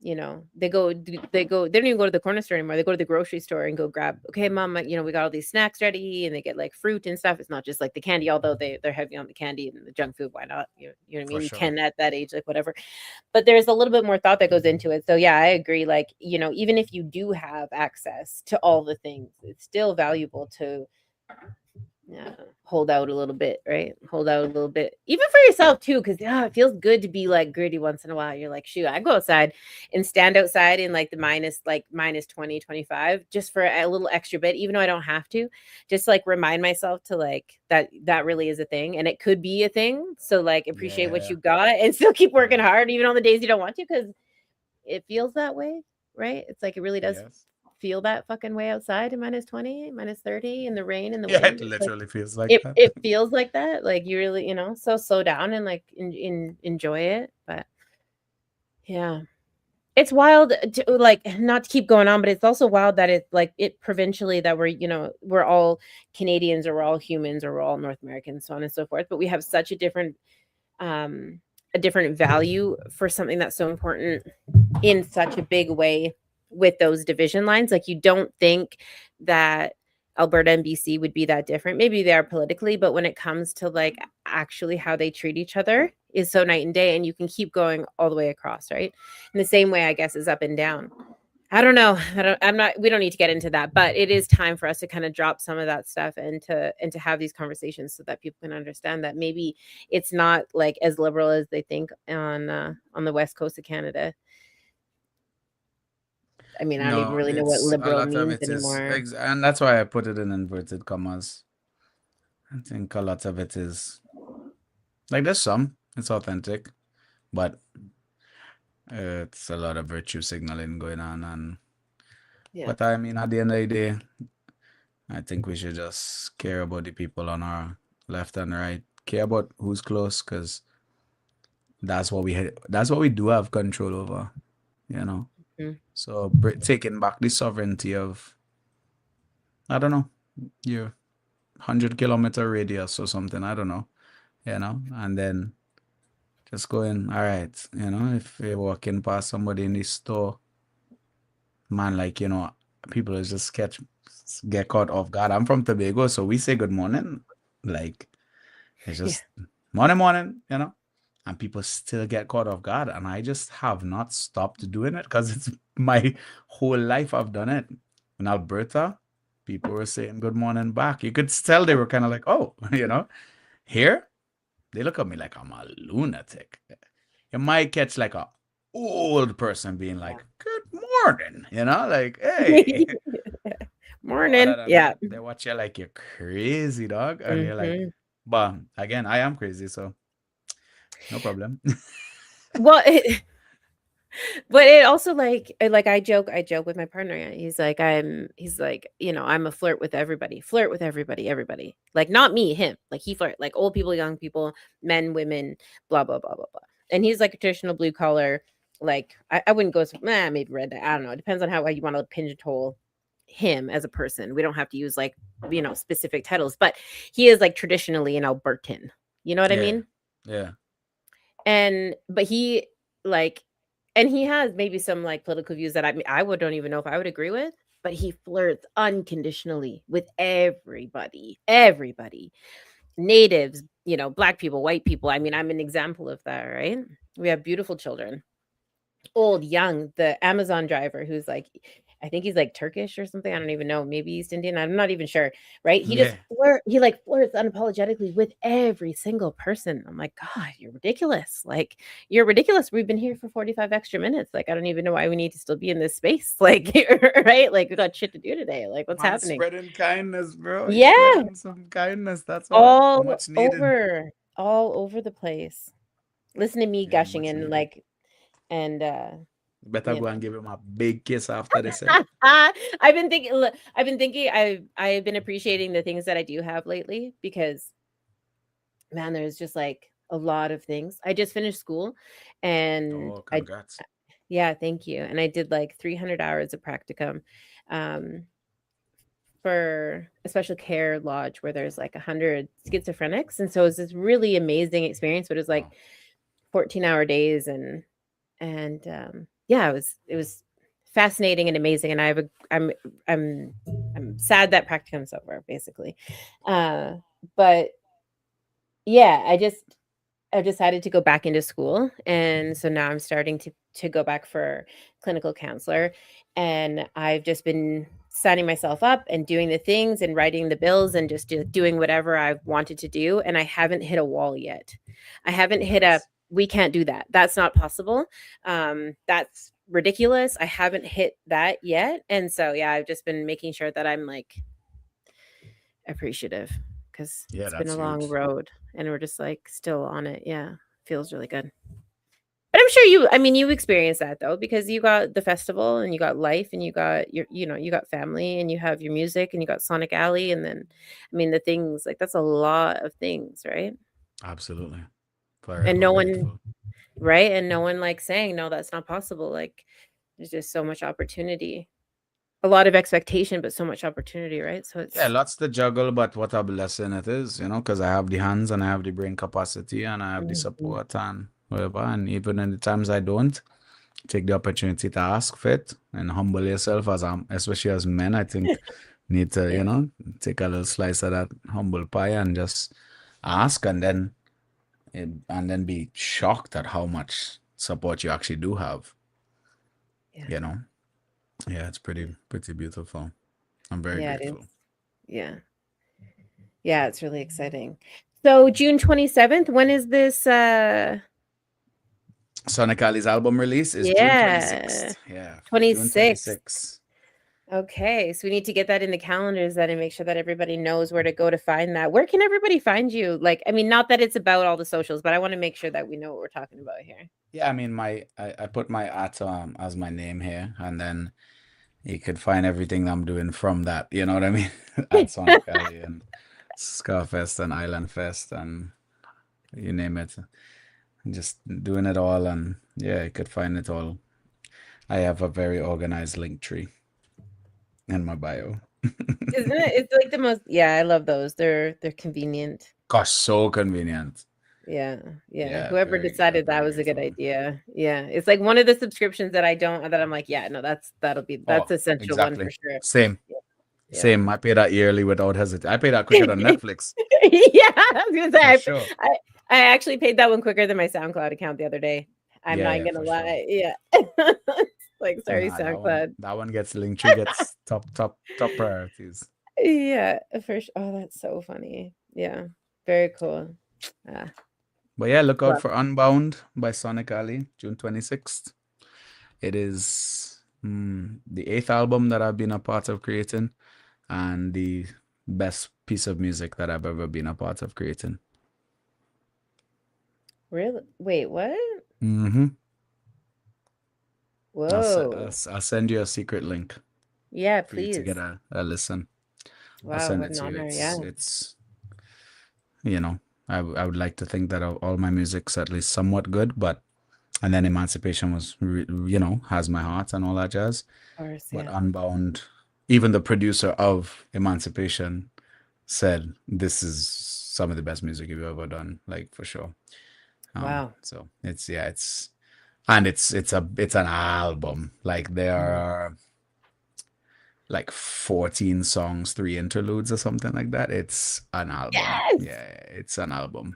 [SPEAKER 2] you know, they don't even go to the corner store anymore. They go to the grocery store and go grab, okay, mom, you know, we got all these snacks ready, and they get like fruit and stuff. It's not just like the candy, although they're heavy on the candy and the junk food. Why not? You know what I mean?
[SPEAKER 3] For
[SPEAKER 2] You
[SPEAKER 3] sure.
[SPEAKER 2] can at that age, like whatever. But there's a little bit more thought that goes into it. So yeah, I agree. Like, you know, even if you do have access to all the things, it's still valuable to hold out a little bit, right? Hold out a little bit, even for yourself too, because it feels good to be like gritty once in a while. You're like, shoot, I go outside and stand outside in like the minus 20, 25, just for a little extra bit, even though I don't have to, just like remind myself to like that really is a thing, and it could be a thing. So like appreciate what you got and still keep working hard, even on the days you don't want to, because it feels that way, right? It's like it really does feel that fucking way outside in minus 20, minus 30 in the rain and the wind.
[SPEAKER 3] It literally feels like that.
[SPEAKER 2] It feels like that. Like you really, you know, so slow down and like enjoy it. But yeah, it's wild to like not to keep going on, but it's also wild that it's like it provincially that we're, you know, we're all Canadians or we're all humans or we're all North Americans, so on and so forth. But we have such a different value for something that's so important in such a big way with those division lines. Like you don't think that Alberta and BC would be that different. Maybe they are politically, but when it comes to like actually how they treat each other is so night and day, and you can keep going all the way across, right? In the same way, I guess, is up and down. I don't know. We don't need to get into that, but it is time for us to kind of drop some of that stuff and to have these conversations so that people can understand that maybe it's not like as liberal as they think on the west coast of Canada. I mean, I don't even really know what liberal means anymore.
[SPEAKER 3] And that's why I put it in inverted commas. I think a lot of it is like there's some, it's authentic, but it's a lot of virtue signaling going on. And but I mean, at the end of the day, I think we should just care about the people on our left and right, care about who's close, because that's what we do have control over, you know. So taking back the sovereignty of, I don't know, your 100-kilometer radius or something, I don't know, you know, and then just going, all right, you know, if you're walking past somebody in the store, man, like, you know, people just get caught off guard. I'm from Tobago, so we say good morning, like it's just morning, you know, and people still get caught off guard, and I just have not stopped doing it because it's my whole life I've done it. In Alberta, people were saying good morning back. You could tell they were kind of like, oh, you know. Here, they look at me like I'm a lunatic. You might catch like a old person being like, good morning, you know, like, hey.
[SPEAKER 2] Morning. Yeah.
[SPEAKER 3] They watch you like you're crazy, dog. And you're like, but again, I am crazy, so no problem.
[SPEAKER 2] Well, but it also like I joke with my partner. He's like, you know, I'm a flirt with everybody, everybody. Like not me, him. Like he flirt, like old people, young people, men, women, blah, blah, blah, blah, blah. And he's like a traditional blue collar. Like I wouldn't go maybe red. I don't know. It depends on how you want to pigeonhole him as a person. We don't have to use like, you know, specific titles, but he is like traditionally an Albertan. You know what I mean?
[SPEAKER 3] Yeah.
[SPEAKER 2] But he like, and he has maybe some like political views that I don't even know if I would agree with, but he flirts unconditionally with everybody, natives, you know, black people, white people. I mean, I'm an example of that, right? We have beautiful children, old, young, the Amazon driver who's like, I think he's like Turkish or something. I don't even know. Maybe East Indian. I'm not even sure. Right? He
[SPEAKER 3] Yeah.
[SPEAKER 2] like flirts unapologetically with every single person. I'm like, God, you're ridiculous. Like, you're ridiculous. We've been here for 45 extra minutes. Like, I don't even know why we need to still be in this space. Like, right? Like, we got shit to do today. Like, what's
[SPEAKER 3] Man,
[SPEAKER 2] happening?
[SPEAKER 3] spreading kindness, bro. He's
[SPEAKER 2] Yeah,
[SPEAKER 3] spreading some kindness. That's all.
[SPEAKER 2] all
[SPEAKER 3] Much needed.
[SPEAKER 2] all over the place. Listen to me
[SPEAKER 3] Yeah,
[SPEAKER 2] gushing
[SPEAKER 3] much
[SPEAKER 2] and
[SPEAKER 3] needed.
[SPEAKER 2] like, and
[SPEAKER 3] Better
[SPEAKER 2] you
[SPEAKER 3] go
[SPEAKER 2] know.
[SPEAKER 3] and give him a big kiss after this. Eh?
[SPEAKER 2] I've been thinking. Look, I've been appreciating the things that I do have lately because, man, there's just like a lot of things. I just finished school, and
[SPEAKER 3] Oh, congrats.
[SPEAKER 2] yeah, thank you. And I did like 300 hours of practicum, um, for a special care lodge where there's like 100 schizophrenics, and so it was this really amazing experience. But it was like
[SPEAKER 3] Wow.
[SPEAKER 2] 14-hour days, and yeah, it was fascinating and amazing. And I'm sad that practicum's over, basically. But yeah, I decided to go back into school, and so now I'm starting to go back for clinical counselor, and I've just been signing myself up and doing the things and writing the bills and just doing whatever I've wanted to do, and I haven't hit a wall yet. I haven't hit a
[SPEAKER 3] Nice.
[SPEAKER 2] we can't do that. That's not possible. That's ridiculous. I haven't hit that yet, and so yeah, I've just been making sure that I'm like appreciative because
[SPEAKER 3] Yeah,
[SPEAKER 2] it's been
[SPEAKER 3] that's
[SPEAKER 2] a long
[SPEAKER 3] huge.
[SPEAKER 2] road and we're just like still on it. Yeah, feels really good. But I'm sure you experienced that though, because you got the festival and you got life and you got you got family and you have your music and you got Sonic Alley. And then, I mean, the things like that's a lot of things, right?
[SPEAKER 3] Absolutely.
[SPEAKER 2] And
[SPEAKER 3] Forever
[SPEAKER 2] no one,
[SPEAKER 3] grateful.
[SPEAKER 2] right? And no one like saying, no, that's not possible. Like, there's just so much opportunity, a lot of expectation, but so much opportunity, right? So
[SPEAKER 3] Yeah,
[SPEAKER 2] it's,
[SPEAKER 3] lots to juggle, but what a blessing it is, because I have the hands and I have the brain capacity and I have the
[SPEAKER 2] Mhm.
[SPEAKER 3] support and whatever. And even in the times I don't, take the opportunity to ask fit and humble yourself especially as men, I think need to,
[SPEAKER 2] Yeah.
[SPEAKER 3] take a little slice of that humble pie and just ask and then be shocked at how much support you actually do have,
[SPEAKER 2] Yeah.
[SPEAKER 3] you know. Yeah, it's pretty beautiful. I'm very
[SPEAKER 2] Yeah, it is.
[SPEAKER 3] grateful.
[SPEAKER 2] Yeah. Yeah, it's really exciting. So June 27th, when is this
[SPEAKER 3] Sonic Ali's album release is June
[SPEAKER 2] yeah,
[SPEAKER 3] 26th. Yeah, June
[SPEAKER 2] 26th.
[SPEAKER 3] 26th.
[SPEAKER 2] Okay, so we need to get that in the calendars then and make sure that everybody knows where to go to find that. Where can everybody find you? Like, I mean, not that it's about all the socials, but I want to make sure that we know what we're talking about here.
[SPEAKER 3] Yeah, I mean I put my at as my name here, and then you could find everything I'm doing from that. You know what I mean? At Sonic Alley and Scarfest and Island Fest and you name it. Just doing it all, and yeah, you could find it all. I have a very organized link tree in my bio.
[SPEAKER 2] Isn't it? It's like the most, yeah, I love those. They're convenient.
[SPEAKER 3] Gosh, so convenient.
[SPEAKER 2] Yeah, yeah.
[SPEAKER 3] Yeah,
[SPEAKER 2] Whoever decided that
[SPEAKER 3] very
[SPEAKER 2] was a good
[SPEAKER 3] grateful.
[SPEAKER 2] idea. Yeah. It's like one of the subscriptions that I'm like, yeah, no, that's
[SPEAKER 3] Oh,
[SPEAKER 2] essential one for
[SPEAKER 3] exactly.
[SPEAKER 2] sure.
[SPEAKER 3] Same.
[SPEAKER 2] Yeah. Yeah.
[SPEAKER 3] Same. I pay that yearly without hesitation. I pay that quicker than Netflix,
[SPEAKER 2] Yeah, I was gonna say
[SPEAKER 3] for sure.
[SPEAKER 2] I actually paid that one quicker than my SoundCloud account the other day. I'm
[SPEAKER 3] Yeah,
[SPEAKER 2] not
[SPEAKER 3] yeah,
[SPEAKER 2] gonna
[SPEAKER 3] for sure.
[SPEAKER 2] lie. Yeah. Like, sorry,
[SPEAKER 3] Nah, that one,
[SPEAKER 2] SoundCloud.
[SPEAKER 3] that one gets Linktree gets top priorities.
[SPEAKER 2] Yeah, for sure. Oh, that's so funny. Yeah. Very cool. Ah,
[SPEAKER 3] But yeah, look out
[SPEAKER 2] love.
[SPEAKER 3] for Unbound by Sonic Alley, June 26th. It is the eighth album that I've been a part of creating and the best piece of music that I've ever been a part of creating.
[SPEAKER 2] Really? Wait, what?
[SPEAKER 3] Mm-hmm.
[SPEAKER 2] Whoa.
[SPEAKER 3] I'll send you a secret link
[SPEAKER 2] Yeah,
[SPEAKER 3] for you to get
[SPEAKER 2] please.
[SPEAKER 3] a listen. I'll
[SPEAKER 2] Wow,
[SPEAKER 3] send
[SPEAKER 2] what
[SPEAKER 3] it
[SPEAKER 2] an
[SPEAKER 3] to you.
[SPEAKER 2] honor. Yeah.
[SPEAKER 3] It's I would like to think that all my music's at least somewhat good, but and then Emancipation was has my heart and all that jazz.
[SPEAKER 2] Of course,
[SPEAKER 3] But
[SPEAKER 2] yeah.
[SPEAKER 3] Unbound, even the producer of Emancipation said this is some of the best music you've ever done, like for sure.
[SPEAKER 2] Wow.
[SPEAKER 3] So it's an album. Like there
[SPEAKER 2] Mhm.
[SPEAKER 3] are like 14 songs, 3 interludes or something like that. It's an album.
[SPEAKER 2] Yes.
[SPEAKER 3] Yeah, it's an album.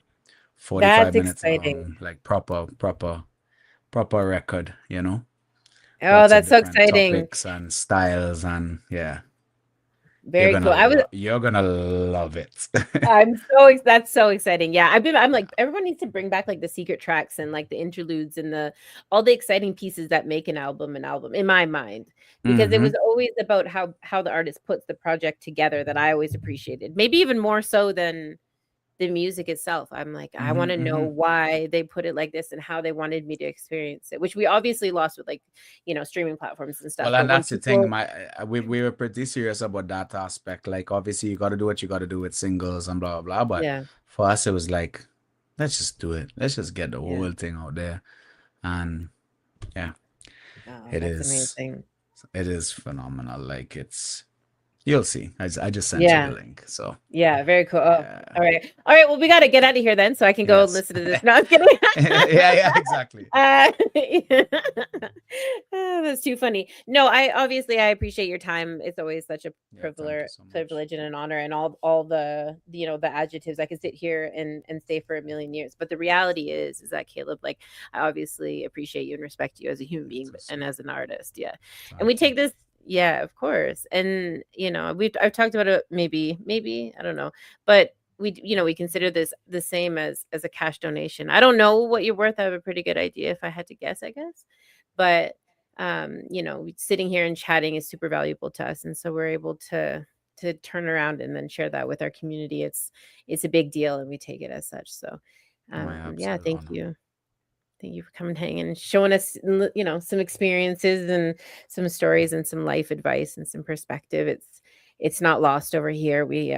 [SPEAKER 3] 45
[SPEAKER 2] That's
[SPEAKER 3] minutes
[SPEAKER 2] exciting.
[SPEAKER 3] long, like proper record.
[SPEAKER 2] Oh,
[SPEAKER 3] lots of
[SPEAKER 2] that's so
[SPEAKER 3] different
[SPEAKER 2] exciting.
[SPEAKER 3] topics and styles, and yeah,
[SPEAKER 2] Very cool.
[SPEAKER 3] you're gonna love it.
[SPEAKER 2] That's so exciting. Yeah, I'm like, everyone needs to bring back like the secret tracks and like the interludes and all the exciting pieces that make an album in my mind, because it was always about how the artist puts the project together that I always appreciated. Maybe even more so than the music itself. I'm like, I want to know why they put it like this and how they wanted me to experience it, which we obviously lost with like, streaming platforms and stuff.
[SPEAKER 3] Well,
[SPEAKER 2] But
[SPEAKER 3] and
[SPEAKER 2] when
[SPEAKER 3] that's the thing.
[SPEAKER 2] people,
[SPEAKER 3] We were pretty serious about that aspect. Like, obviously, you got to do what you got to do with singles and blah blah blah. But
[SPEAKER 2] yeah,
[SPEAKER 3] for us, it was like, let's just do it. Let's just get the
[SPEAKER 2] Yeah.
[SPEAKER 3] whole thing out there, and yeah,
[SPEAKER 2] oh,
[SPEAKER 3] it
[SPEAKER 2] that's
[SPEAKER 3] is.
[SPEAKER 2] amazing.
[SPEAKER 3] It is phenomenal. Like, you'll see. I just sent
[SPEAKER 2] Yeah.
[SPEAKER 3] you the link. So
[SPEAKER 2] Yeah, very cool. Oh,
[SPEAKER 3] yeah.
[SPEAKER 2] all right. Well, we got to get out of here then, so I can go
[SPEAKER 3] Yes.
[SPEAKER 2] listen to this. No, I'm kidding.
[SPEAKER 3] yeah, exactly.
[SPEAKER 2] That's too funny. No, I appreciate your time. It's always such a
[SPEAKER 3] Yeah, thank you so much.
[SPEAKER 2] privilege and an honor, and all the the adjectives. I could sit here and say for a million years, but the reality is that Caleb, like, I obviously appreciate you and respect you as a human being and as an artist. Yeah, and we take this. Yeah, of course. And I've talked about it, maybe I don't know, but we consider this the same as a cash donation. I don't know what you're worth. I have a pretty good idea if I had to guess, I guess. But sitting here and chatting is super valuable to us, and so we're able to turn around and then share that with our community. It's a big deal, and we take it as such. So yeah, thank you. Thank you for coming, hanging, and showing us, some experiences and some stories and some life advice and some perspective. It's not lost over here. We,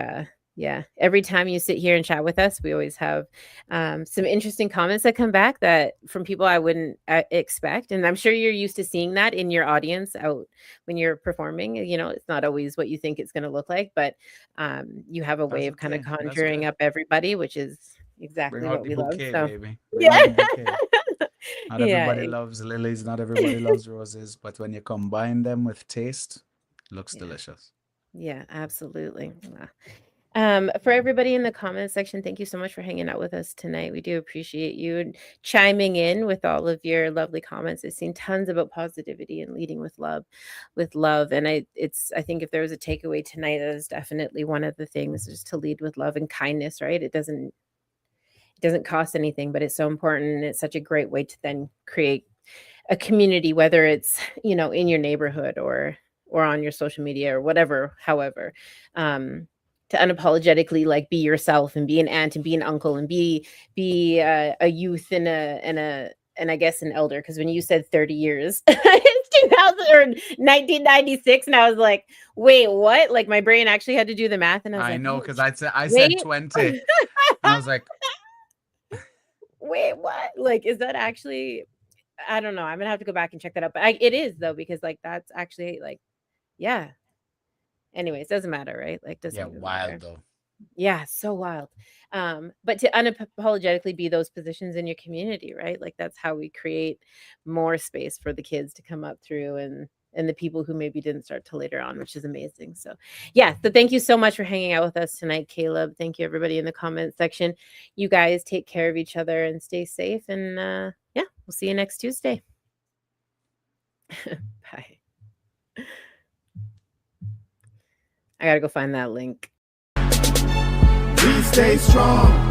[SPEAKER 2] every time you sit here and chat with us, we always have some interesting comments that come back from people I wouldn't expect. And I'm sure you're used to seeing that in your audience out when you're performing. It's not always what you think it's going to look like, but you have a way of kind of conjuring up everybody, which is exactly what we love. So
[SPEAKER 3] baby.
[SPEAKER 2] yeah.
[SPEAKER 3] Not everybody loves lilies, not everybody loves roses, but when you combine them with taste, it looks delicious.
[SPEAKER 2] Yeah, absolutely. For everybody in the comments section, thank you so much for hanging out with us tonight. We do appreciate you and chiming in with all of your lovely comments. I've seen tons about positivity and leading with love. And I think if there was a takeaway tonight, that is definitely one of the things, is to lead with love and kindness, right? It doesn't cost anything, but it's so important, and it's such a great way to then create a community, whether it's in your neighborhood or on your social media or whatever, however, to unapologetically like be yourself and be an aunt and be an uncle and be a youth and I guess an elder, because when you said 30 years it's 2000 or 1996, and I was like, wait, what? Like, my brain actually had to do the math, and I know,
[SPEAKER 3] because I said 20 and I was like,
[SPEAKER 2] wait, what? Like, is that actually, I don't know. I'm gonna have to go back and check that out. But it is, though, because like that's actually like, yeah. Anyways, doesn't matter, right? Like, doesn't even
[SPEAKER 3] wild
[SPEAKER 2] matter.
[SPEAKER 3] though.
[SPEAKER 2] Yeah, so wild. But to unapologetically be those positions in your community, right? Like, that's how we create more space for the kids to come up through and the people who maybe didn't start till later on, which is amazing. So yeah, so thank you so much for hanging out with us tonight, Caleb. Thank you, everybody in the comment section. You guys take care of each other and stay safe. And yeah, we'll see you next Tuesday. Bye. I gotta go find that link.
[SPEAKER 1] We stay strong.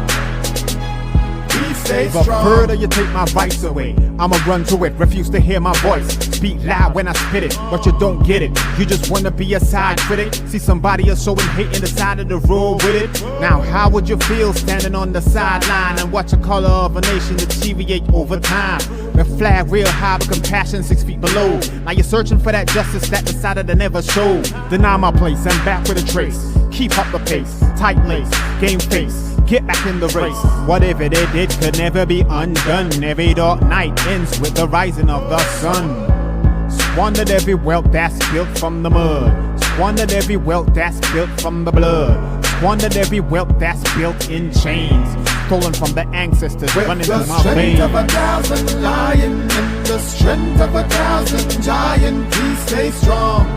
[SPEAKER 1] The further you take my rights away, I'ma run to it, refuse to hear my voice. Speak loud when I spit it, but you don't get it. You just wanna be a side critic. See somebody else showing hate in the side of the road with it. Now how would you feel standing on the sideline and watch the color of a nation deteriorate over time? The flag real high, but compassion 6 feet below. Now you're searching for that justice that decided to never show. Deny my place and back with a trace. Keep up the pace, tight lace, game face. Get back in the race. Whatever they did could never be undone. Every dark night ends with the rising of the sun. Squandered every wealth that's built from the mud. Squandered every wealth that's built from the blood. Squandered every wealth that's built in chains. Stolen from the ancestors, running through my veins. With the strength of 1,000 lion and the strength of 1,000 giant, we stay strong.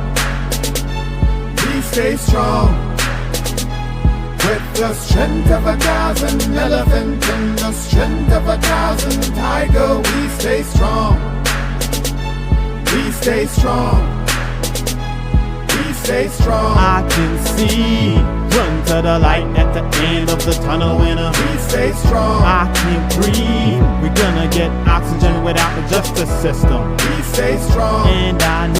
[SPEAKER 1] We stay strong. With the strength of 1,000 elephant and the strength of 1,000 tiger, we stay strong. We stay stay strong. We stay strong. I can see. Run to the light at the end of the tunnel when we stay strong. I can't breathe. We're gonna get oxygen without the justice system. We stay strong. And I